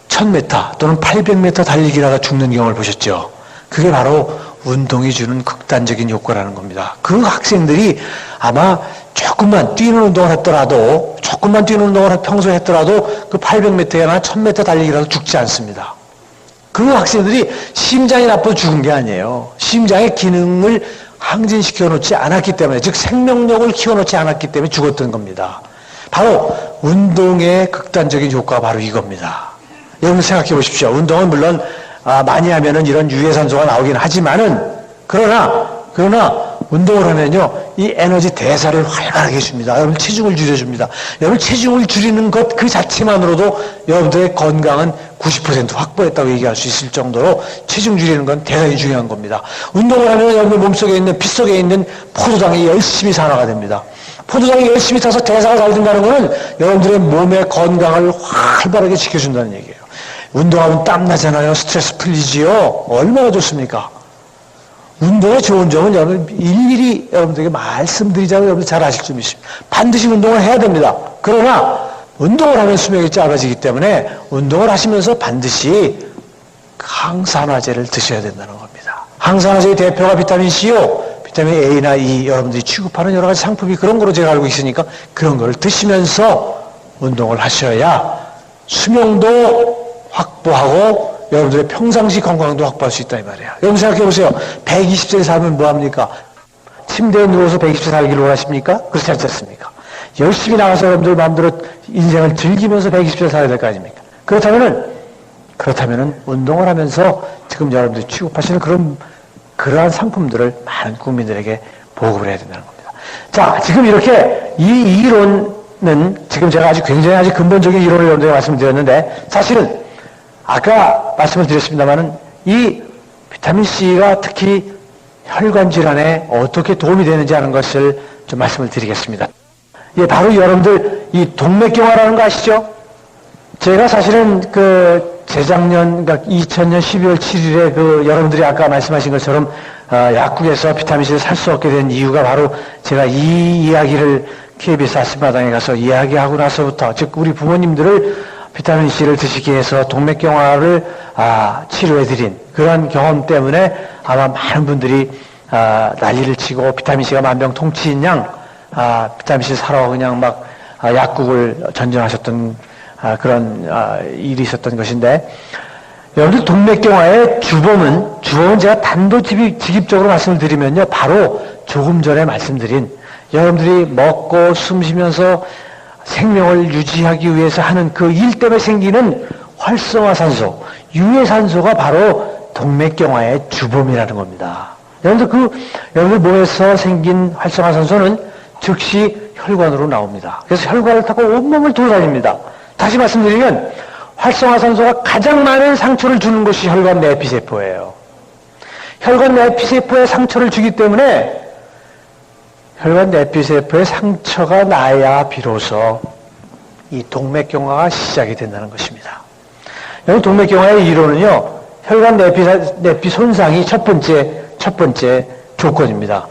Speaker 1: 1000m 또는 800m 달리기라가 죽는 경우를 보셨죠. 그게 바로 운동이 주는 극단적인 효과라는 겁니다. 그 학생들이 아마 조금만 뛰는 운동을 했더라도 평소에 했더라도 그 800m나 1000m 달리기라도 죽지 않습니다. 그 학생들이 심장이 나빠서 죽은 게 아니에요. 심장의 기능을 항진시켜 놓지 않았기 때문에, 즉 생명력을 키워놓지 않았기 때문에 죽었던 겁니다. 바로 운동의 극단적인 효과가 바로 이겁니다. 여러분 생각해 보십시오. 운동은 물론 많이 하면은 이런 유해산소가 나오긴 하지만은 그러나 운동을 하면요 이 에너지 대사를 활발하게 해줍니다. 여러분 체중을 줄여줍니다. 여러분 체중을 줄이는 것 그 자체만으로도 여러분들의 건강은 90% 확보했다고 얘기할 수 있을 정도로 체중 줄이는 건 대단히 중요한 겁니다. 운동을 하면 여러분 몸속에 있는 피 속에 있는 포도당이 열심히 산화가 됩니다. 포도당이 열심히 타서 대사가 잘 된다는 것은 여러분들의 몸의 건강을 활발하게 지켜준다는 얘기예요. 운동하면 땀나잖아요. 스트레스 풀리지요. 얼마나 좋습니까? 운동의 좋은 점은 여러분 일일이 여러분들에게 말씀드리자면 여러분들 잘 아실 줄 믿습니다. 반드시 운동을 해야 됩니다. 그러나 운동을 하면 수명이 짧아지기 때문에 운동을 하시면서 반드시 항산화제를 드셔야 된다는 겁니다. 항산화제의 대표가 비타민 C요. 비타민 A나 E 여러분들이 취급하는 여러 가지 상품이 그런 거로 제가 알고 있으니까 그런 거를 드시면서 운동을 하셔야 수명도 확보하고 여러분들의 평상시 건강도 확보할 수 있다 이 말이에요. 여러분 생각해 보세요. 120세 살면 뭐합니까? 침대에 누워서 120세 살기를 원하십니까? 그렇지 않지 않습니까? 열심히 나가서 여러분들 마음대로 인생을 즐기면서 120세 살아야 될 거 아닙니까? 그렇다면은 운동을 하면서 지금 여러분들이 취급하시는 그러한 상품들을 많은 국민들에게 보급을 해야 된다는 겁니다. 자, 지금 이렇게 이 이론은 지금 제가 굉장히 근본적인 이론을 여러분들에게 말씀드렸는데 사실은 아까 말씀을 드렸습니다만은 이 비타민C가 특히 혈관 질환에 어떻게 도움이 되는지 하는 것을 좀 말씀을 드리겠습니다. 예, 바로 여러분들 이 동맥경화라는 거 아시죠? 제가 사실은 재작년, 그러니까 2000년 12월 7일에 여러분들이 아까 말씀하신 것처럼 약국에서 비타민C를 살 수 없게 된 이유가 바로 제가 이 이야기를 KBS 아침마당에 가서 이야기하고 나서부터, 즉 우리 부모님들을 비타민C를 드시게 해서 동맥경화를 치료해드린 그런 경험 때문에 아마 많은 분들이 난리를 치고 비타민C가 만병통치인 양 비타민C 사러 그냥 막 약국을 전전하셨던 그런 일이 있었던 것인데, 여러분들 동맥경화의 주범은 제가 단도직입적으로 말씀을 드리면요, 바로 조금 전에 말씀드린 여러분들이 먹고 숨쉬면서 생명을 유지하기 위해서 하는 그 일 때문에 생기는 활성화산소, 유해산소가 바로 동맥경화의 주범이라는 겁니다. 여러분들 몸에서 생긴 활성화산소는 즉시 혈관으로 나옵니다. 그래서 혈관을 타고 온몸을 돌아다닙니다. 다시 말씀드리면 활성화산소가 가장 많은 상처를 주는 것이 혈관 내피세포예요. 혈관 내피세포에 상처를 주기 때문에 혈관 내피세포에 상처가 나야 비로소 이 동맥경화가 시작이 된다는 것입니다. 여기 동맥경화의 이론은요, 혈관 내피 손상이 첫 번째 조건입니다.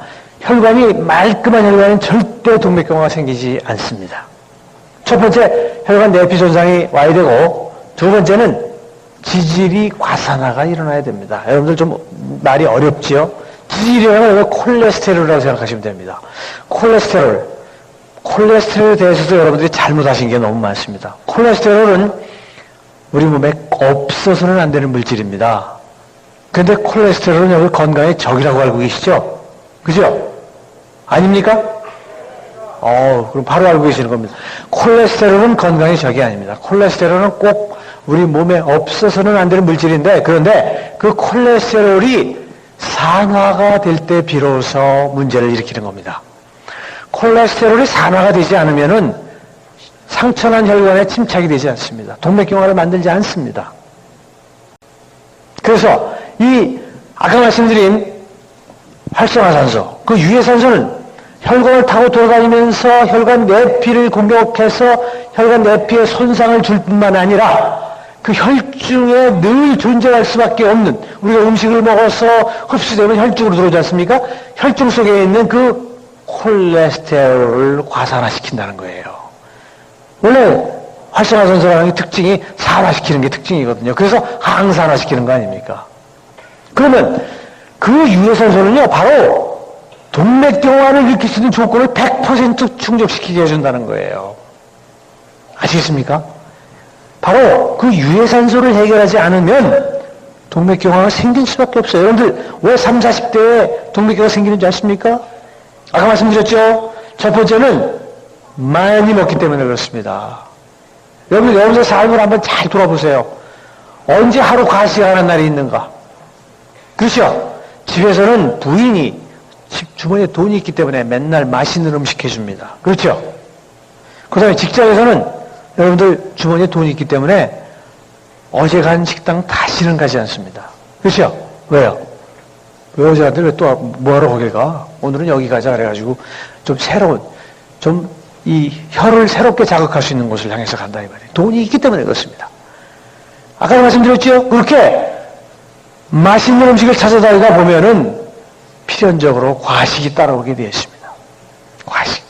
Speaker 1: 말끔한 혈관은 절대 동맥경화가 생기지 않습니다. 첫 번째, 혈관 내피 손상이 와야 되고, 두 번째는 지질이 과산화가 일어나야 됩니다. 여러분들 좀 말이 어렵지요? 지질이라는 건 콜레스테롤이라고 생각하시면 됩니다. 콜레스테롤에 대해서도 여러분들이 잘못하신 게 너무 많습니다. 콜레스테롤은 우리 몸에 없어서는 안 되는 물질입니다. 그런데 콜레스테롤은 여러분 건강의 적이라고 알고 계시죠? 그죠? 아닙니까? 그럼 바로 알고 계시는 겁니다. 콜레스테롤은 건강의 적이 아닙니다. 콜레스테롤은 꼭 우리 몸에 없어서는 안 되는 물질인데, 그런데 그 콜레스테롤이 산화가 될 때 비로소 문제를 일으키는 겁니다. 콜레스테롤이 산화가 되지 않으면은 상처난 혈관에 침착이 되지 않습니다. 동맥경화를 만들지 않습니다. 그래서 아까 말씀드린 활성화산소, 그 유해산소는 혈관을 타고 돌아다니면서 혈관 내피를 공격해서 혈관 내피에 손상을 줄 뿐만 아니라 그 혈중에 늘 존재할 수밖에 없는, 우리가 음식을 먹어서 흡수되면 혈중으로 들어오지 않습니까? 혈중 속에 있는 그 콜레스테롤을 과산화시킨다는 거예요. 원래 활성화산소라는 특징이 산화시키는 게 특징이거든요. 그래서 항산화시키는 거 아닙니까? 그러면 그 유해산소는요, 바로 동맥경화를 일으킬 수 있는 조건을 100% 충족시키게 해준다는 거예요. 아시겠습니까? 바로 그 유해산소를 해결하지 않으면 동맥경화가 생길 수밖에 없어요. 여러분들 왜 30, 40대에 동맥경화가 생기는지 아십니까? 아까 말씀드렸죠? 첫 번째는 많이 먹기 때문에 그렇습니다. 여러분들 삶을 한번 잘 돌아보세요. 언제 하루 과식하는 날이 있는가? 그렇죠? 집에서는 부인이 주머니에 돈이 있기 때문에 맨날 맛있는 음식 해줍니다. 그렇죠? 그 다음에 직장에서는 여러분들 주머니에 돈이 있기 때문에 어제 간 식당 다시는 가지 않습니다. 그렇죠? 왜요? 왜 어제 갔는데 왜 또 뭐하러 거길 가? 오늘은 여기 가자 그래가지고 좀 새로운, 좀 이 혀를 새롭게 자극할 수 있는 곳을 향해서 간다 이 말이에요. 돈이 있기 때문에 그렇습니다. 아까 말씀드렸죠? 그렇게 맛있는 음식을 찾아다니다 보면은 필연적으로 과식이 따라오게 되어 있습니다. 과식.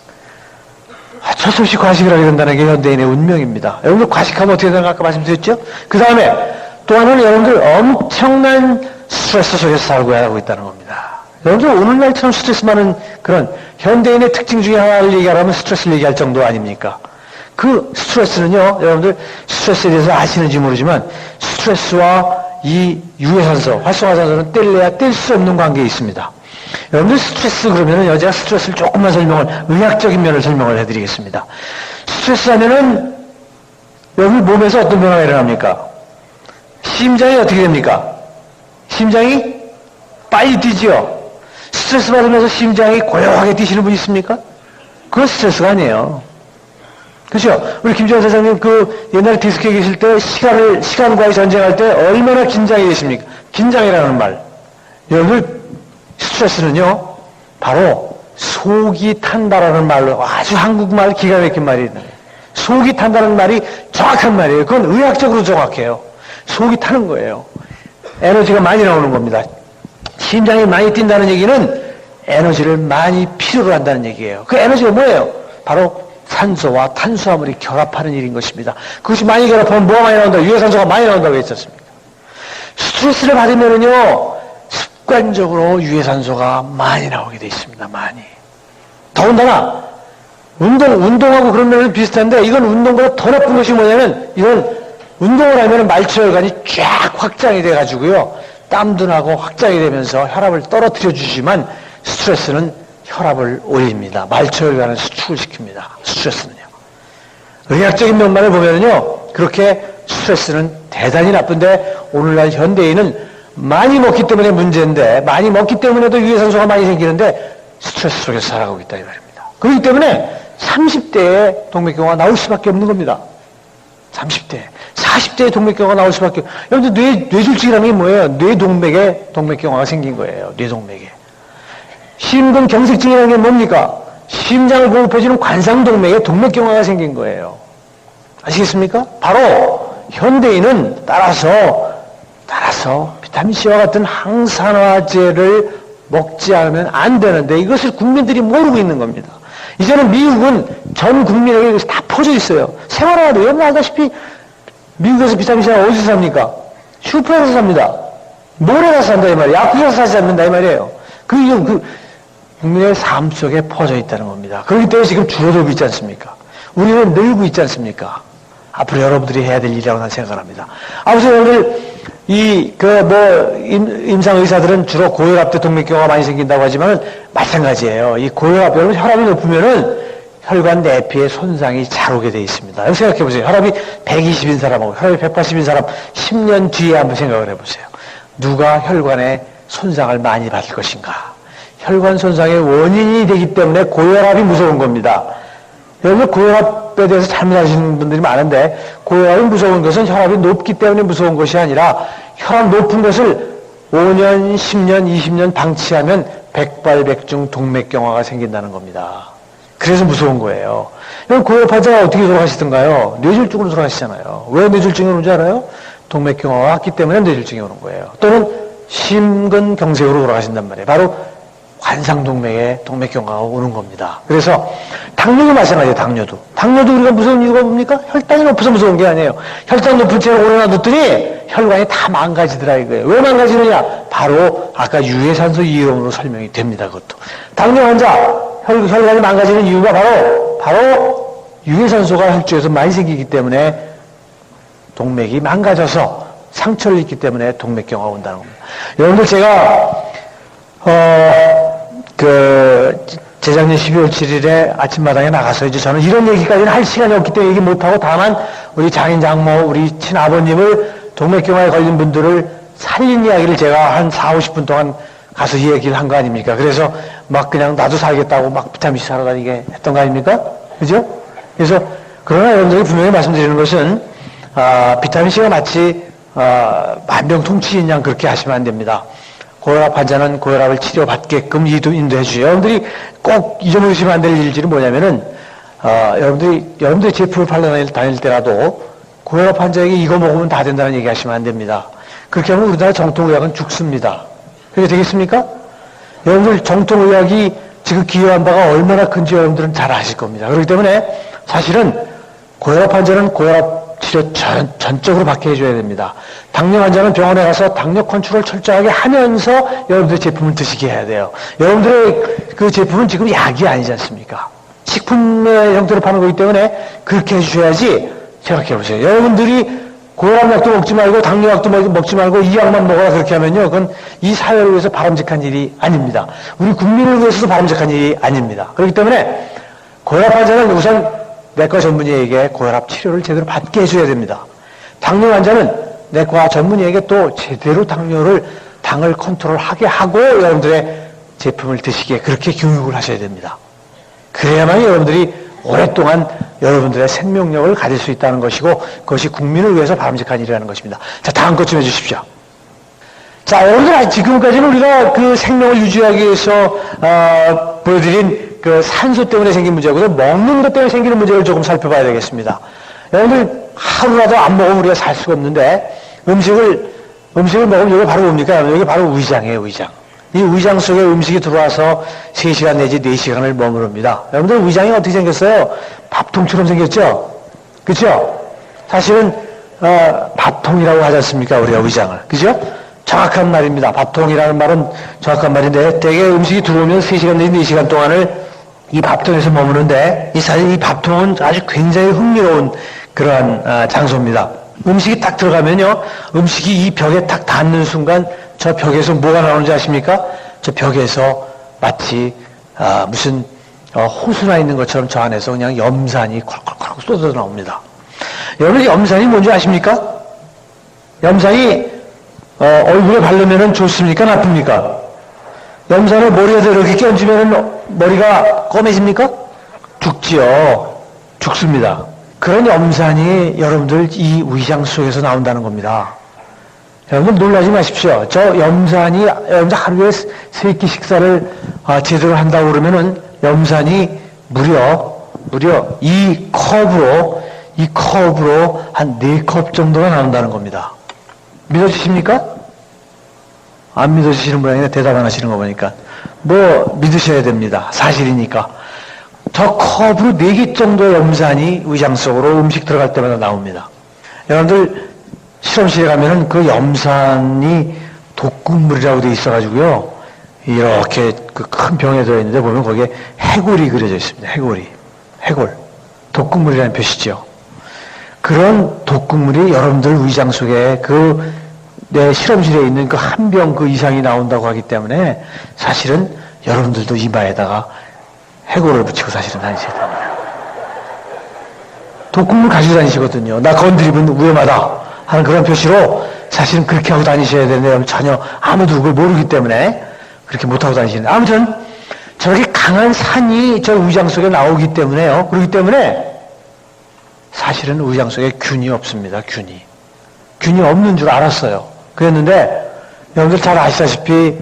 Speaker 1: 어쩔 수 없이 과식을 하게 된다는 게 현대인의 운명입니다. 여러분들 과식하면 어떻게 되는가 아까 말씀드렸죠? 그 다음에 또 하나는 여러분들 엄청난 스트레스 속에서 살고 하고 있다는 겁니다. 여러분들 오늘날처럼 스트레스 많은 그런 현대인의 특징 중에 하나를 얘기하라면 스트레스를 얘기할 정도 아닙니까? 그 스트레스는요, 여러분들 스트레스에 대해서 아시는지 모르지만 스트레스와 이 유해산소, 활성화산소는 뗄래야 뗄 수 없는 관계에 있습니다. 여러분들 스트레스 그러면은 제가 스트레스를 조금만 의학적인 면을 설명을 해드리겠습니다. 스트레스 하면은 여러분 몸에서 어떤 변화가 일어납니까? 심장이 어떻게 됩니까? 심장이 빨리 뛰지요. 스트레스 받으면서 심장이 고요하게 뛰시는 분 있습니까? 그건 스트레스가 아니에요. 그죠? 우리 김정은 사장님 옛날에 디스크에 계실 때 시간과의 전쟁할 때 얼마나 긴장이 되십니까? 긴장이라는 말. 여러분들 스트레스는요, 바로 속이 탄다라는 말로 아주 한국말 기가 막힌 말이 있는 거예요. 속이 탄다는 말이 정확한 말이에요. 그건 의학적으로 정확해요. 속이 타는 거예요. 에너지가 많이 나오는 겁니다. 심장이 많이 뛴다는 얘기는 에너지를 많이 필요로 한다는 얘기예요. 그 에너지가 뭐예요? 바로 산소와 탄수화물이 결합하는 일인 것입니다. 그것이 많이 결합하면 뭐가 많이 나온다? 유해산소가 많이 나온다고 했었습니다. 스트레스를 받으면은요, 습관적으로 유해산소가 많이 나오게 돼 있습니다. 많이. 더군다나 운동하고 그런 면은 비슷한데, 이건 운동보다 더 나쁜 것이 뭐냐면, 이건 운동을 하면 말초혈관이 쫙 확장이 돼가지고요, 땀도 나고 확장이 되면서 혈압을 떨어뜨려 주지만, 스트레스는 혈압을 올립니다. 말초혈관을 수축을 시킵니다. 스트레스는요. 의학적인 면만을 보면은요, 그렇게 스트레스는 대단히 나쁜데, 오늘날 현대인은 많이 먹기 때문에 문제인데, 많이 먹기 때문에도 유해산소가 많이 생기는데, 스트레스 속에서 살아가고 있다, 이 말입니다. 그렇기 때문에 30대에 동맥경화가 나올 수밖에 없는 겁니다. 30대. 40대에 동맥경화가 나올 수밖에 없는. 여러분들 뇌졸중이라는 게 뭐예요? 뇌동맥에 동맥경화가 생긴 거예요. 뇌동맥에. 심근경색증이라는 게 뭡니까? 심장을 공급해주는 관상동맥에 동맥경화가 생긴 거예요. 아시겠습니까? 바로 현대인은 따라서 비타민C와 같은 항산화제를 먹지 않으면 안 되는데 이것을 국민들이 모르고 있는 겁니다. 이제는 미국은 전 국민에게 이것이 다 퍼져 있어요. 생활하는데 여러분 알다시피 미국에서 비타민C가 어디서 삽니까? 슈퍼에서 삽니다. 몰에 가서 산다 이 말이에요. 약국에서 사지 않는다 이 말이에요. 국민의 삶 속에 퍼져 있다는 겁니다. 그렇기 때문에 지금 줄어들고 있지 않습니까? 우리는 늘고 있지 않습니까? 앞으로 여러분들이 해야 될 일이라고 나는 생각합니다. 아무튼 여러분들, 임상 의사들은 주로 고혈압 때 동맥경화가 많이 생긴다고 하지만 마찬가지예요. 이 고혈압, 여러분 혈압이 높으면은 혈관 내피에 손상이 잘 오게 돼 있습니다. 여러분 생각해 보세요. 혈압이 120인 사람하고 혈압이 180인 사람 10년 뒤에 한번 생각을 해 보세요. 누가 혈관에 손상을 많이 받을 것인가? 혈관 손상의 원인이 되기 때문에 고혈압이 무서운 겁니다. 여러분 고혈압에 대해서 잘못 아시는 분들이 많은데 고혈압이 무서운 것은 혈압이 높기 때문에 무서운 것이 아니라 혈압 높은 것을 5년, 10년, 20년 방치하면 백발백중 동맥경화가 생긴다는 겁니다. 그래서 무서운 거예요. 여러분 고혈압 환자가 어떻게 돌아가시던가요? 뇌졸중으로 돌아가시잖아요. 왜 뇌졸중이 오는지 알아요? 동맥경화가 왔기 때문에 뇌졸중이 오는 거예요. 또는 심근경색으로 돌아가신단 말이에요. 바로 관상동맥에 동맥경화가 오는 겁니다. 그래서 당뇨도 마찬가지예요. 당뇨도 우리가 무서운 이유가 뭡니까? 혈당이 높아서 무서운 게 아니에요. 혈당 높은 채로 오래 놔뒀더니 혈관이 다 망가지더라 이거예요. 왜 망가지느냐? 바로 아까 유해산소 이용으로 설명이 됩니다. 그것도 당뇨 환자 혈관이 망가지는 이유가 바로 유해산소가 혈중에서 많이 생기기 때문에 동맥이 망가져서 상처를 입기 때문에 동맥경화가 온다는 겁니다. 여러분들 제가 재작년 12월 7일에 아침마당에 나가서 이제 저는 이런 얘기까지는 할 시간이 없기 때문에 얘기 못하고 다만 우리 장인 장모, 우리 친아버님을 동맥경화에 걸린 분들을 살린 이야기를 제가 한 4, 50분 동안 가서 얘기를 한 거 아닙니까? 그래서 막 그냥 나도 살겠다고 막 비타민C 사러 다니게 했던 거 아닙니까? 그죠? 그래서 그러나 여러분들이 분명히 말씀드리는 것은 비타민C가 마치 만병통치인 양 그렇게 하시면 안 됩니다. 고혈압 환자는 고혈압을 치료받게끔 인도해 주세요. 여러분들이 꼭 잊어버리시면 안 될 일들이 뭐냐면은, 여러분들이 제품을 팔러 다닐 때라도 고혈압 환자에게 이거 먹으면 다 된다는 얘기 하시면 안 됩니다. 그렇게 하면 우리나라 정통의학은 죽습니다. 그게 되겠습니까? 여러분들 정통의학이 지금 기여한 바가 얼마나 큰지 여러분들은 잘 아실 겁니다. 그렇기 때문에 사실은 고혈압 환자는 고혈압 치료 전적으로 받게 해줘야 됩니다. 당뇨 환자는 병원에 가서 당뇨 컨트롤 철저하게 하면서 여러분들의 제품을 드시게 해야 돼요. 여러분들의 그 제품은 지금 약이 아니지 않습니까? 식품의 형태로 파는 거기 때문에 그렇게 해주셔야지. 생각해 보세요. 여러분들이 고혈압 약도 먹지 말고 당뇨 약도 먹지 말고 이 약만 먹어라 그렇게 하면요. 그건 이 사회를 위해서 바람직한 일이 아닙니다. 우리 국민을 위해서도 바람직한 일이 아닙니다. 그렇기 때문에 고혈압 환자는 우선 내과 전문의에게 고혈압 치료를 제대로 받게 해줘야 됩니다. 당뇨 환자는 내과 전문의에게 또 제대로 당을 컨트롤하게 하고 여러분들의 제품을 드시게 그렇게 교육을 하셔야 됩니다. 그래야만 여러분들이 오랫동안 여러분들의 생명력을 가질 수 있다는 것이고 그것이 국민을 위해서 바람직한 일이라는 것입니다. 자, 다음 것 좀 해주십시오. 자, 여러분들 지금까지는 우리가 그 생명을 유지하기 위해서 보여드린 그 산소 때문에 생긴 문제고요. 먹는 것 때문에 생기는 문제를 조금 살펴봐야 되겠습니다. 여러분들 하루라도 안 먹으면 우리가 살 수가 없는데 음식을 먹으면 여기 바로 뭡니까? 여기 바로 위장이에요, 위장. 이 위장 속에 음식이 들어와서 3시간 내지 4시간을 머무릅니다. 여러분들 위장이 어떻게 생겼어요? 밥통처럼 생겼죠? 그렇죠? 사실은 밥통이라고 하지 않습니까? 우리가 위장을. 그죠? 정확한 말입니다. 밥통이라는 말은 정확한 말인데 대개 음식이 들어오면 3시간 내지 4시간 동안을 이 밥통에서 머무는데 사실 이 밥통은 아주 굉장히 흥미로운 그러한 장소입니다. 음식이 딱 들어가면요. 음식이 이 벽에 딱 닿는 순간 저 벽에서 뭐가 나오는지 아십니까? 저 벽에서 마치 무슨 호수나 있는 것처럼 저 안에서 그냥 염산이 콜콜콜 쏟아져 나옵니다. 여러분 염산이 뭔지 아십니까? 염산이 얼굴에 바르면 좋습니까? 나쁩니까? 염산을 머리에다 이렇게 끼얹으면 머리가 검해집니까? 죽지요. 죽습니다. 그런 염산이 여러분들 이 위장 속에서 나온다는 겁니다. 여러분 놀라지 마십시오. 저 염산이 여러분들 하루에 3끼 식사를 제대로 한다고 그러면은 염산이 무려 이 컵으로 한 4컵 정도가 나온다는 겁니다. 믿어지십니까? 안 믿어지시는 모양이네. 대답 안 하시는 거 보니까. 뭐 믿으셔야 됩니다. 사실이니까. 저 컵으로 4개 정도의 염산이 위장 속으로 음식 들어갈 때마다 나옵니다. 여러분들 실험실에 가면은 그 염산이 독극물이라고 돼 있어가지고요. 이렇게 그 큰 병에 들어있는데 보면 거기에 해골이 그려져 있습니다. 해골. 독극물이라는 표시죠. 그런 독극물이 여러분들 위장 속에 내 실험실에 있는 그 한 병 그 이상이 나온다고 하기 때문에 사실은 여러분들도 이마에다가 해골을 붙이고 사실은 다니셔야 됩니다. 독극물 가지고 다니시거든요. 나 건드리면 위험하다 하는 그런 표시로 사실은 그렇게 하고 다니셔야 되는데 전혀 아무도 그걸 모르기 때문에 그렇게 못하고 다니시는데 아무튼 저렇게 강한 산이 저 위장 속에 나오기 때문에요. 그렇기 때문에 사실은 위장 속에 균이 없습니다. 균이 없는 줄 알았어요. 그랬는데 여러분들 잘 아시다시피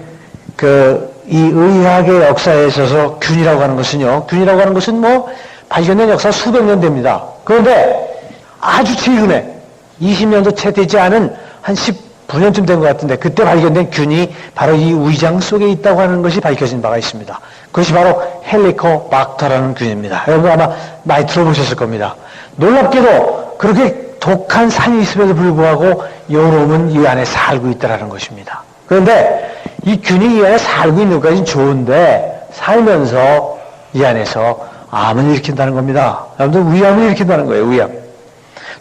Speaker 1: 이 의학의 역사에 있어서 균이라고 하는 것은 뭐 발견된 역사 수백 년 됩니다. 그런데 아주 최근에 20년도 채 되지 않은 한 19년쯤 된 것 같은데 그때 발견된 균이 바로 이 위장 속에 있다고 하는 것이 밝혀진 바가 있습니다. 그것이 바로 헬리코박터라는 균입니다. 여러분 아마 많이 들어보셨을 겁니다. 놀랍게도 그렇게 독한 산이 있음에도 불구하고 여놈은 이 안에 살고 있다는 것입니다. 그런데 이 균이 이 안에 살고 있는 것까지는 좋은데 살면서 이 안에서 암을 일으킨다는 겁니다. 여러분들 위암을 일으킨다는 거예요. 위암.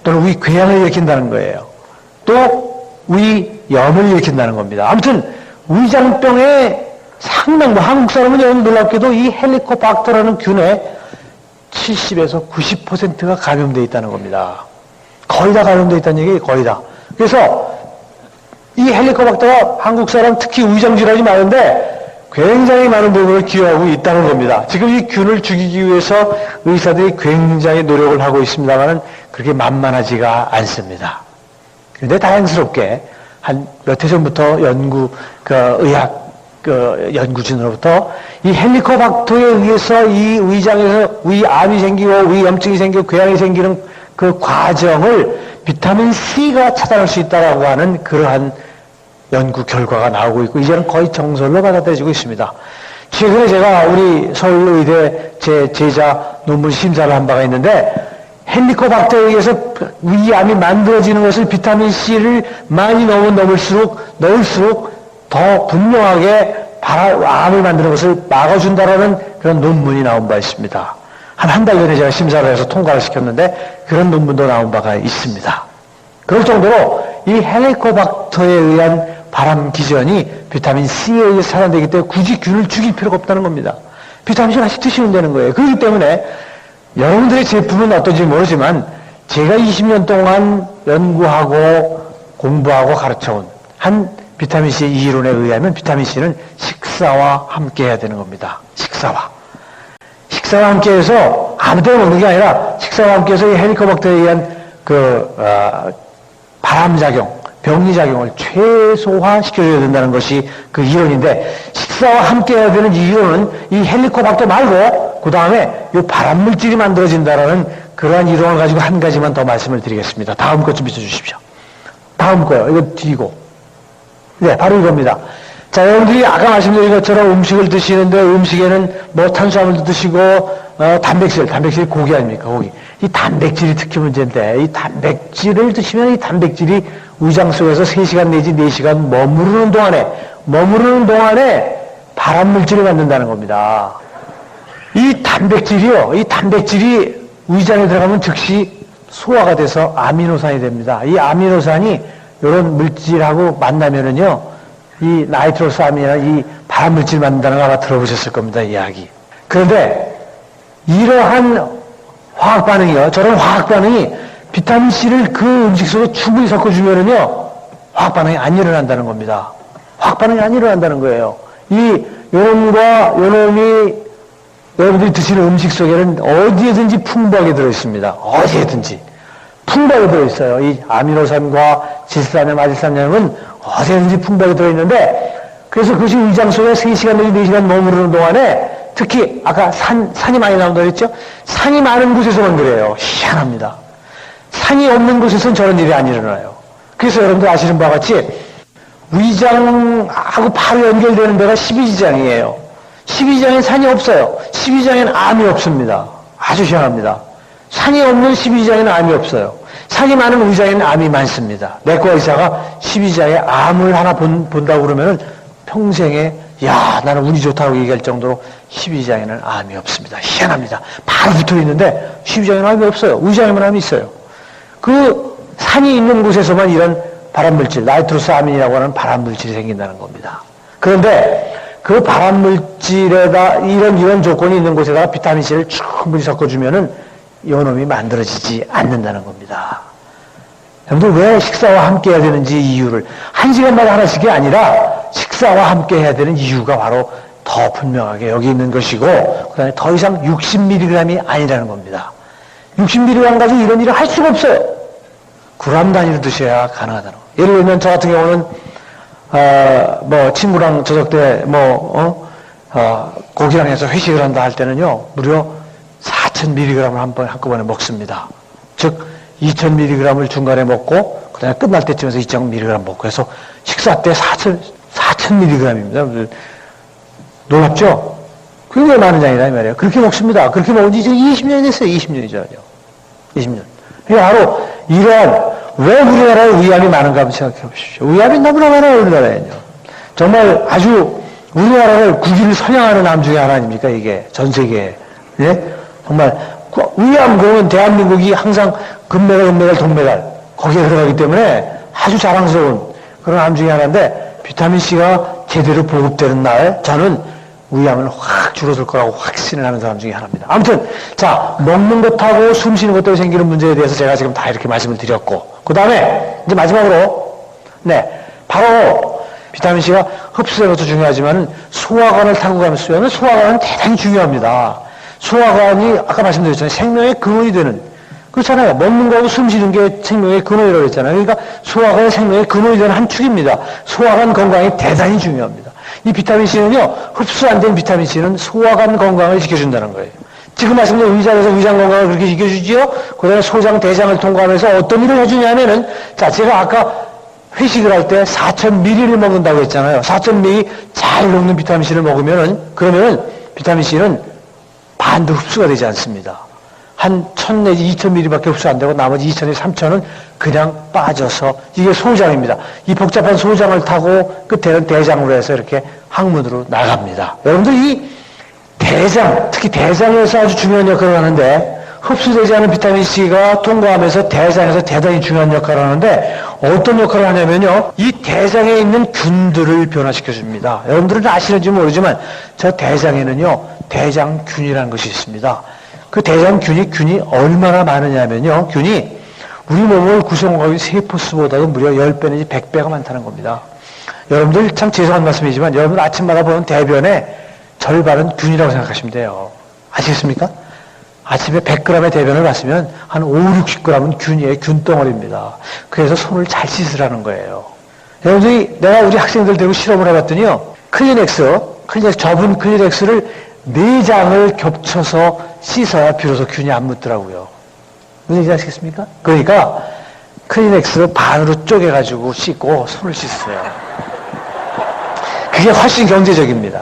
Speaker 1: 또는 위궤양을 일으킨다는 거예요. 또 위염을 일으킨다는 겁니다. 아무튼 위장병의 상당 한국 사람은 여러분 놀랍게도 이 헬리코박터라는 균에 70에서 90%가 감염되어 있다는 겁니다. 거의 다 감염되어 있다는 얘기예요. 거의 다. 그래서 이 헬리코박터가 한국 사람 특히 위장 질환이 많은데 굉장히 많은 부분을 기여하고 있다는 겁니다. 지금 이 균을 죽이기 위해서 의사들이 굉장히 노력을 하고 있습니다만 그렇게 만만하지가 않습니다. 그런데 다행스럽게 한 몇 해 전부터 의학 연구진으로부터 이 헬리코박터에 의해서 이 위장에서 위암이 생기고 위염증이 생기고 궤양이 생기는 그 과정을 비타민 C가 차단할 수 있다라고 하는 그러한 연구 결과가 나오고 있고 이제는 거의 정설로 받아들여지고 있습니다. 최근에 제가 우리 서울의대 제 제자 논문 심사를 한 바가 있는데 헬리코박터에 의해서 위암이 만들어지는 것을 비타민 C를 많이 넣을수록 더 분명하게 암을 만드는 것을 막아준다라는 그런 논문이 나온 바 있습니다. 한 달 전에 제가 심사를 해서 통과를 시켰는데 그런 논문도 나온 바가 있습니다. 그럴 정도로 이 헬리코박터에 의한 발암 기전이 비타민 C에 의해 차단되기 때문에 굳이 균을 죽일 필요가 없다는 겁니다. 비타민 C 같이 드시면 되는 거예요. 그렇기 때문에 여러분들의 제품은 어떤지 모르지만 제가 20년 동안 연구하고 공부하고 가르쳐온 한 비타민 C 이론에 의하면 비타민 C는 식사와 함께 해야 되는 겁니다. 식사 식사와 함께해서 아무 때나 먹는 게 아니라 식사와 함께해서 이 헬리코박터에 의한 바람작용, 병리작용을 최소화시켜줘야 된다는 것이 그 이론인데, 식사와 함께 해야 되는 이 이론은 이 헬리코박터 말고 그 다음에 이 발암물질이 만들어진다라는 그러한 이론을 가지고 한 가지만 더 말씀을 드리겠습니다. 다음 것 좀 비춰주십시오. 다음 거요. 이거 뒤고. 네, 바로 이겁니다. 자, 여러분들이 아까 말씀드린 것처럼 음식을 드시는데 음식에는 뭐 탄수화물도 드시고 단백질이 고기 아닙니까? 고기. 이 단백질이 특히 문제인데, 이 단백질을 드시면 이 단백질이 위장 속에서 3시간 내지 4시간 머무르는 동안에 발암물질을 만든다는 겁니다. 이 단백질이 위장에 들어가면 즉시 소화가 돼서 아미노산이 됩니다. 이 아미노산이 이런 물질하고 만나면은요, 이 나이트로스 아민이나 이 발암물질 만든다는 거 아마 들어보셨을 겁니다, 이야기. 그런데 이러한 화학 반응이요, 저런 화학 반응이 비타민C를 그 음식 속에 충분히 섞어주면은요, 화학 반응이 안 일어난다는 겁니다. 화학 반응이 안 일어난다는 거예요. 이 요놈과 요놈이 여러분들이 드시는 음식 속에는 어디에든지 풍부하게 들어있습니다. 어디에든지. 풍부하게 들어있어요. 이 아미노산과 질산염, 아질산염은 어디에든지 풍부하게 들어있는데, 그래서 그것이 위장 속에 3시간 내지 4시간 머무르는 동안에 특히 아까 산이 많이 나온다고 했죠? 산이 많은 곳에서만 그래요. 희한합니다. 산이 없는 곳에서는 저런 일이 안 일어나요. 그래서 여러분들 아시는 바와 같이 위장하고 바로 연결되는 데가 12지장이에요. 12지장엔 산이 없어요. 12지장엔 암이 없습니다. 아주 희한합니다. 산이 없는 12지장에는 암이 없어요. 산이 많은 위장에는 암이 많습니다. 내과 의사가 12지장에 암을 하나 본다고 그러면은 평생에 야, 나는 운이 좋다고 얘기할 정도로 12지장에는 암이 없습니다. 희한합니다. 바로 붙어 있는데 12지장에는 암이 없어요. 위장에만 암이 있어요. 그 산이 있는 곳에서만 이런 발암물질, 나이트로스 아민이라고 하는 발암물질이 생긴다는 겁니다. 그런데 그 발암물질에다 이런 조건이 있는 곳에다가 비타민C를 충분히 섞어주면은 요놈이 만들어지지 않는다는 겁니다. 여러분들 왜 식사와 함께 해야 되는지 이유를 1시간마다 하나씩이 아니라 식사와 함께 해야 되는 이유가 바로 더 분명하게 여기 있는 것이고, 그 다음에 더 이상 60mg이 아니라는 겁니다. 60mg 가지고 이런 일을 할 수가 없어요. 그램 단위로 드셔야 가능하다는 거예요. 예를 들면 저 같은 경우는 친구랑 저녁 때 고기랑 해서 회식을 한다 할 때는요, 무려 4,000mg을 한꺼번에 먹습니다. 즉 2,000mg을 중간에 먹고 그다음에 끝날 때쯤에서 2,000mg 먹고 해서 식사 때 4,000mg입니다. 놀랍죠? 굉장히 많은 양이다 이 말이에요. 그렇게 먹습니다. 그렇게 먹은 지 지금 20년이 됐어요. 20년이죠. 20년. 그러니까 바로 이런 왜 우리나라에 위암이 많은가 한번 생각해 보십시오. 위암이 너무나 많아요, 우리나라에는요. 정말 아주 우리나라를 국위를 선양하는 암 중에 하나 아닙니까, 이게? 전 세계에. 예? 정말 위암 그러면 대한민국이 항상 금메달, 동메달 거기에 들어가기 때문에 아주 자랑스러운 그런 암 중에 하나인데, 비타민C가 제대로 보급되는 날 저는 위암은 확 줄어들 거라고 확신을 하는 사람 중에 하나입니다. 아무튼 자, 먹는 것하고 숨 쉬는 것 때문에 생기는 문제에 대해서 제가 지금 다 이렇게 말씀을 드렸고, 그 다음에 이제 마지막으로 바로 비타민C가 흡수되는 것도 중요하지만 소화관을 타고 가면서 쓰면 소화관은 대단히 중요합니다. 소화관이 아까 말씀드렸잖아요. 생명의 근원이 되는, 그렇잖아요. 먹는 거하고 숨 쉬는 게 생명의 근원이라고 했잖아요. 그러니까 소화관이 생명의 근원이 되는 한 축입니다. 소화관 건강이 대단히 중요합니다. 이 비타민C는요, 흡수 안 된 비타민C는 소화관 건강을 지켜준다는 거예요. 지금 말씀드린 위장에서 위장 건강을 그렇게 지켜주지요. 그 다음에 소장, 대장을 통과하면서 어떤 일을 해주냐면은, 자, 제가 아까 회식을 할 때 4,000ml를 먹는다고 했잖아요. 4,000ml 잘 녹는 비타민C를 먹으면은, 그러면은 비타민C는 반도 흡수가 되지 않습니다. 한 1,000 내지 2,000ml밖에 흡수 안 되고 나머지 2,000에서 3,000은 그냥 빠져서, 이게 소장입니다. 이 복잡한 소장을 타고 끝에는 대장으로 해서 이렇게 항문으로 나갑니다. 여러분들 이 대장, 특히 대장에서 아주 중요한 역할을 하는데, 흡수되지 않은 비타민C가 통과하면서 대장에서 대단히 중요한 역할을 하는데, 어떤 역할을 하냐면요, 이 대장에 있는 균들을 변화시켜줍니다. 여러분들은 아시는지 모르지만 저 대장에는요, 대장균이라는 것이 있습니다. 그 대장균이 얼마나 많으냐면요, 균이 우리 몸을 구성하고 있는 세포수보다도 무려 10배 내지 100배가 많다는 겁니다. 여러분들 참 죄송한 말씀이지만 여러분들 아침마다 보는 대변의 절반은 균이라고 생각하시면 돼요. 아시겠습니까? 아침에 100g의 대변을 봤으면 한 5, 60g은 균이에요. 균덩어리입니다. 그래서 손을 잘 씻으라는 거예요. 여러분들이 내가 우리 학생들 데리고 실험을 해봤더니요. 클리넥스, 접은 클리넥스를 4장을 겹쳐서 씻어야 비로소 균이 안 묻더라고요. 무슨 얘기인지 아시겠습니까? 그러니까 클리넥스 반으로 쪼개가지고 씻고 손을 씻어요. 그게 훨씬 경제적입니다.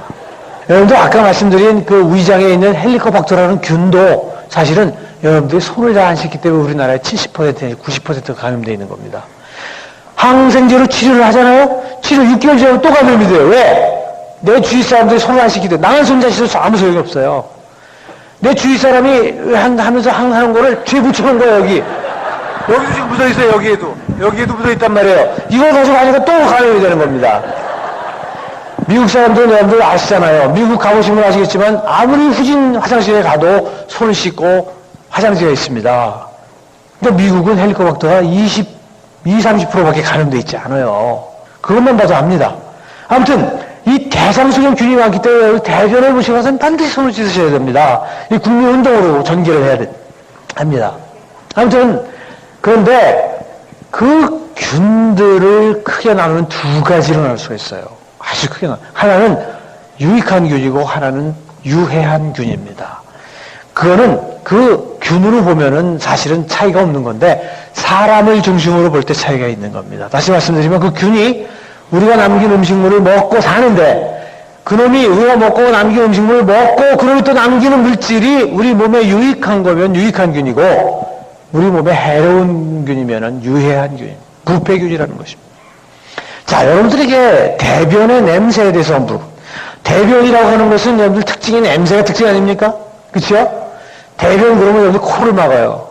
Speaker 1: 여러분들 아까 말씀드린 그 위장에 있는 헬리코박터라는 균도 사실은 여러분들이 손을 잘 안 씻기 때문에 우리나라의 70% 내지 90%가 감염되어 있는 겁니다. 항생제로 치료를 하잖아요? 치료 6개월 지나면 또 감염이 돼요. 왜? 내 주위 사람들이 손을 안 씻기 때문에 나만 손 잘 씻어서 아무 소용이 없어요. 내 주위 사람이 하면서 하는 거를 죄 붙여놓은 거예요, 여기. 여기도 지금 묻어있어요, 여기에도 묻어있단 말이에요. 이걸 가지고 하니까 또 감염이 되는 겁니다. 미국 사람들은 여러분들 아시잖아요. 미국 가보신 분 아시겠지만 아무리 후진 화장실에 가도 손을 씻고 화장지가 있습니다. 근데 미국은 헬리코박터가 30%밖에 감염되어 있지 않아요. 그것만 봐도 압니다. 아무튼 이 대상수용 균이 많기 때문에 대변을 보시고 나서는 반드시 손을 씻으셔야 됩니다. 이 국민운동으로 전개를 해야 합니다. 아무튼 그런데 그 균들을 크게 나누는 두 가지로 나눌 수가 있어요. 아주 크게 하나는 유익한 균이고 하나는 유해한 균입니다. 그거는 그 균으로 보면은 사실은 차이가 없는 건데 사람을 중심으로 볼 때 차이가 있는 겁니다. 다시 말씀드리면 그 균이 우리가 남긴 음식물을 먹고 사는데 그놈이 우리가 먹고 남긴 음식물을 먹고 그놈이 또 남기는 물질이 우리 몸에 유익한 거면 유익한 균이고 우리 몸에 해로운 균이면은 유해한 균입니다. 부패균이라는 것입니다. 자, 여러분들에게 대변의 냄새에 대해서 한번 대변이라고 하는 것은 여러분들 특징이 냄새가 특징 아닙니까? 그렇죠? 대변 그러면 여러분들 코를 막아요.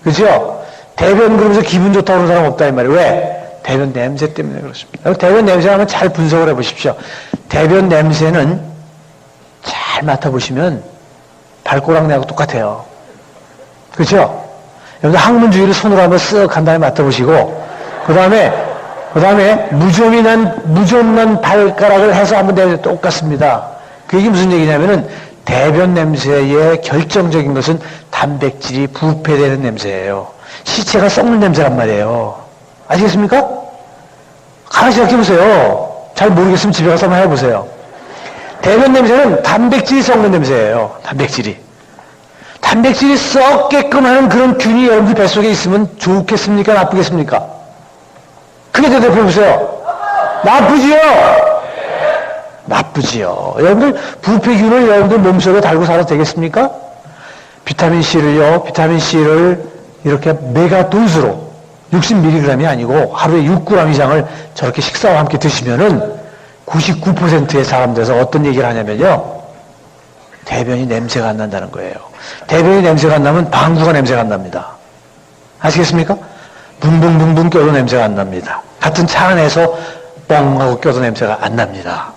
Speaker 1: 그렇죠? 대변 그러면서 기분 좋다고 하는 사람 없다 이 말이에요. 왜? 대변 냄새 때문에 그렇습니다. 대변 냄새 한번 잘 분석을 해보십시오. 대변 냄새는 잘 맡아보시면 발꼬락내하고 똑같아요. 그렇죠? 여러분들 항문주위를 손으로 한번 쓱 한 다음에 맡아보시고 그 다음에 무좀난 발가락을 해서 한번 내면 똑같습니다. 그게 무슨 얘기냐면은 대변 냄새의 결정적인 것은 단백질이 부패되는 냄새예요. 시체가 썩는 냄새란 말이에요. 아시겠습니까? 가만히 생각해보세요. 잘 모르겠으면 집에 가서 한번 해보세요. 대변 냄새는 단백질이 썩는 냄새예요. 단백질이 썩게끔 하는 그런 균이 여러분들 뱃속에 있으면 좋겠습니까? 나쁘겠습니까? 크게 대답해보세요. 나쁘지요. 여러분들 부패균을 여러분들 몸속에 달고 살아도 되겠습니까? 비타민C를 이렇게 메가도수로 60mg이 아니고 하루에 6g 이상을 저렇게 식사와 함께 드시면은 99%의 사람들에서 어떤 얘기를 하냐면요. 대변이 냄새가 안 난다는 거예요. 대변이 냄새가 안 나면 방구가 냄새가 안 납니다. 아시겠습니까? 붕붕붕붕 껴도 냄새가 안 납니다. 같은 차 안에서 뻥 하고 껴도 냄새가 안 납니다.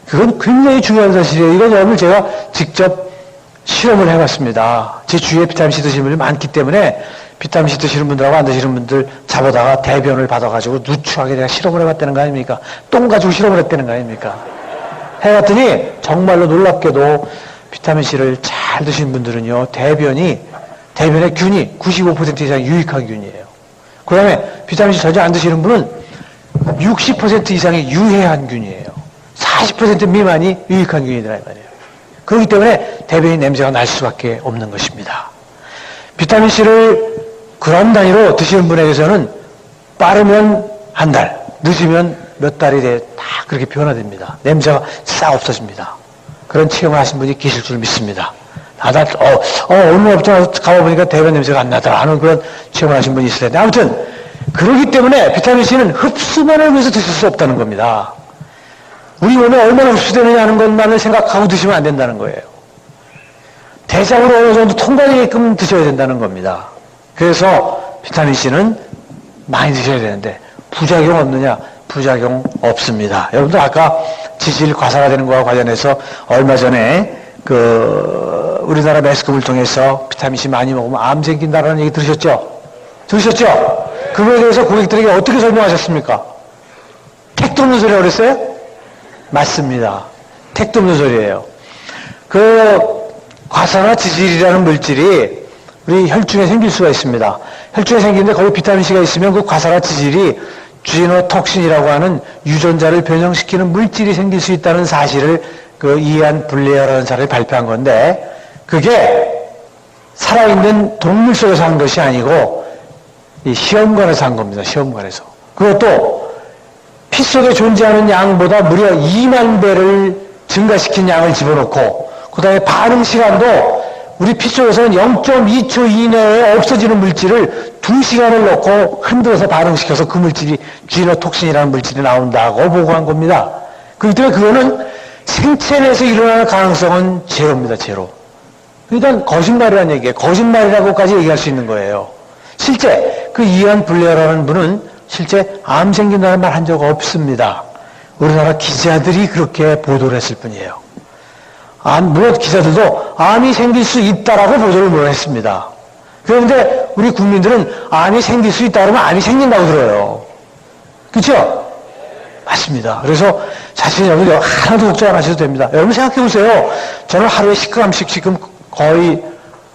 Speaker 1: 그건 굉장히 중요한 사실이에요. 이건 여러분 제가 직접 실험을 해봤습니다. 제 주위에 비타민C 드시는 분들이 많기 때문에 비타민C 드시는 분들하고 안 드시는 분들 잡아다가 대변을 받아가지고 누추하게 내가 실험을 해봤다는 거 아닙니까? 똥 가지고 실험을 했다는 거 아닙니까? 해봤더니 정말로 놀랍게도 비타민C를 잘 드시는 분들은요, 대변의 균이 95% 이상 유익한 균이에요. 그 다음에 비타민C 전혀 안 드시는 분은 60% 이상의 유해한 균이에요. 40% 미만이 유익한 균이더라 이 말이에요. 그렇기 때문에 대변이 냄새가 날 수밖에 없는 것입니다. 비타민C를 그램 단위로 드시는 분에게서는 빠르면 한 달, 늦으면 몇 달이 돼 다 그렇게 변화됩니다. 냄새가 싹 없어집니다. 그런 체험을 하신 분이 계실 줄 믿습니다. 어느 날부터 가보니까 대변 냄새가 안 나더라 하는 그런 체험을 하신 분이 있을 텐데 아무튼 그렇기 때문에 비타민C는 흡수만을 위해서 드실 수 없다는 겁니다. 우리 몸에 얼마나 흡수되느냐 하는 것만을 생각하고 드시면 안 된다는 거예요. 대장으로 어느 정도 통과되게끔 드셔야 된다는 겁니다. 그래서 비타민C는 많이 드셔야 되는데 부작용 없느냐? 부작용 없습니다. 여러분들 아까 지질 과사가 되는 것과 관련해서 얼마 전에 우리나라 매스컴을 통해서 비타민C 많이 먹으면 암 생긴다라는 얘기 들으셨죠? 그거에 대해서 고객들에게 어떻게 설명하셨습니까? 택도 없는 소리라고 그랬어요? 맞습니다. 택도 없는 소리예요. 과산화지질이라는 물질이 우리 혈중에 생길 수가 있습니다. 혈중에 생기는데 거기 비타민C가 있으면 그 과산화지질이 쥐노톡신이라고 하는 유전자를 변형시키는 물질이 생길 수 있다는 사실을 그 이안 블레어라는 사람이 발표한 건데, 그게 살아있는 동물 속에서 한 것이 아니고 이 시험관에서 한 겁니다. 시험관에서. 그것도 피 속에 존재하는 양보다 무려 2만 배를 증가시킨 양을 집어넣고, 그 다음에 반응 시간도 우리 피 속에서는 0.2초 이내에 없어지는 물질을 2시간을 넣고 흔들어서 반응시켜서 그 물질이 쥐노톡신이라는 물질이 나온다고 보고한 겁니다. 그렇기 때문에 그거는 생체 내에서 일어나는 가능성은 제로입니다. 제로. 일단 거짓말이라는 얘기예요. 거짓말이라고까지 얘기할 수 있는 거예요. 실제 그 이안 블레어라는 분은 실제 암 생긴다는 말 한 적 없습니다. 우리나라 기자들이 그렇게 보도를 했을 뿐이에요. 물론 기자들도 암이 생길 수 있다라고 보도를 물론 했습니다. 그런데 우리 국민들은 암이 생길 수 있다 그러면 암이 생긴다고 들어요. 그렇죠? 맞습니다. 그래서 사실 여러분 하나도 걱정 안 하셔도 됩니다. 여러분 생각해 보세요. 저는 하루에 10g씩 지금 거의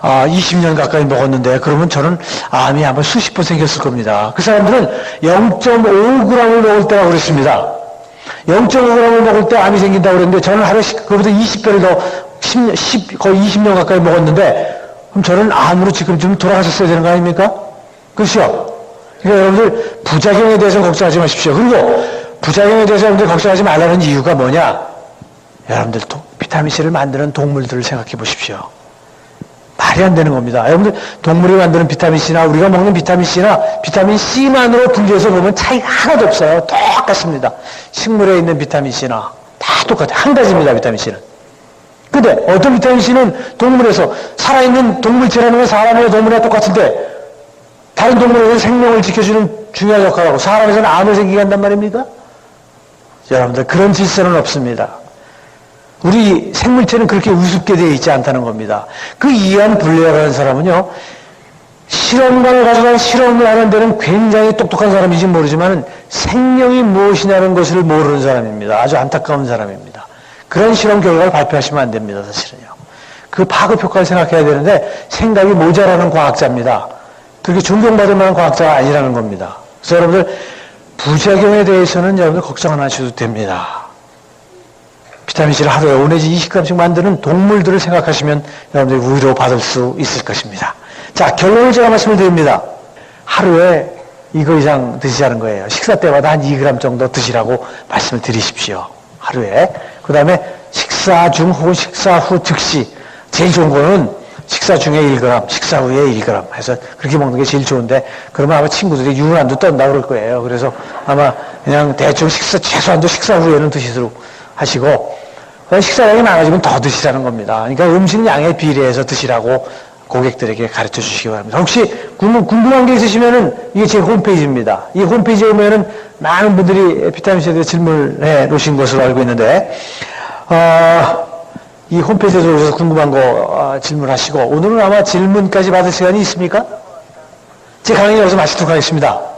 Speaker 1: 20년 가까이 먹었는데, 그러면 저는 암이 아마 수십 번 생겼을 겁니다. 그 사람들은 0.5g을 먹을 때라고 그랬습니다. 0.5g을 먹을 때 암이 생긴다고 그랬는데, 저는 하루에 그보다 20배를 더 거의 20년 가까이 먹었는데, 그럼 저는 암으로 지금쯤 돌아가셨어야 되는 거 아닙니까? 그렇죠? 그러니까 여러분들 부작용에 대해서는 걱정하지 마십시오. 그리고 부작용에 대해서 여러분들 걱정하지 말라는 이유가 뭐냐? 여러분들 비타민C를 만드는 동물들을 생각해 보십시오. 말이 안 되는 겁니다. 여러분들 동물이 만드는 비타민C나 우리가 먹는 비타민C나 비타민C만으로 분류해서 보면 차이가 하나도 없어요. 똑같습니다. 식물에 있는 비타민C나 다 똑같아요. 한 가지입니다. 비타민C는. 근데 어떤 비타민C는 동물에서 살아있는 동물체라는 건 사람이나 동물이나 똑같은데 다른 동물에서는 생명을 지켜주는 중요한 역할을 하고 사람에서는 암을 생기게 한단 말입니까? 여러분들 그런 질서는 없습니다. 우리 생물체는 그렇게 우습게 되어 있지 않다는 겁니다. 그 이안 블레어라는 사람은요, 실험관을 가져간 실험을 하는 데는 굉장히 똑똑한 사람인지 모르지만 생명이 무엇이냐는 것을 모르는 사람입니다. 아주 안타까운 사람입니다. 그런 실험 결과를 발표하시면 안 됩니다. 사실은요. 그 파급 효과를 생각해야 되는데 생각이 모자라는 과학자입니다. 그렇게 존경받을 만한 과학자가 아니라는 겁니다. 그래서 여러분들 부작용에 대해서는 여러분들 걱정 안 하셔도 됩니다. 비타민C를 하루에 5 내지 20g씩 만드는 동물들을 생각하시면 여러분들이 위로받을 수 있을 것입니다. 자, 결론을 제가 말씀을 드립니다. 하루에 이거 이상 드시자는 거예요. 식사 때마다 한 2g 정도 드시라고 말씀을 드리십시오. 하루에. 그 다음에 식사 중 혹은 식사 후 즉시. 제일 좋은 거는 식사 중에 1g, 식사 후에 1g 해서 그렇게 먹는 게 제일 좋은데, 그러면 아마 친구들이 유난도 떤다고 그럴 거예요. 그래서 아마 그냥 대충 최소한도 식사 후에는 드시도록 하시고, 식사량이 많아지면 더 드시라는 겁니다. 그러니까 음식 양에 비례해서 드시라고 고객들에게 가르쳐 주시기 바랍니다. 혹시 궁금한 게 있으시면은 이게 제 홈페이지입니다. 이 홈페이지에 보면은 많은 분들이 비타민C에 대해 질문을 해 놓으신 것으로 알고 있는데, 이 홈페이지에 들어오셔서 궁금한 거 질문하시고, 오늘은 아마 질문까지 받을 시간이 있습니까? 제 강의 여기서 마치도록 하겠습니다.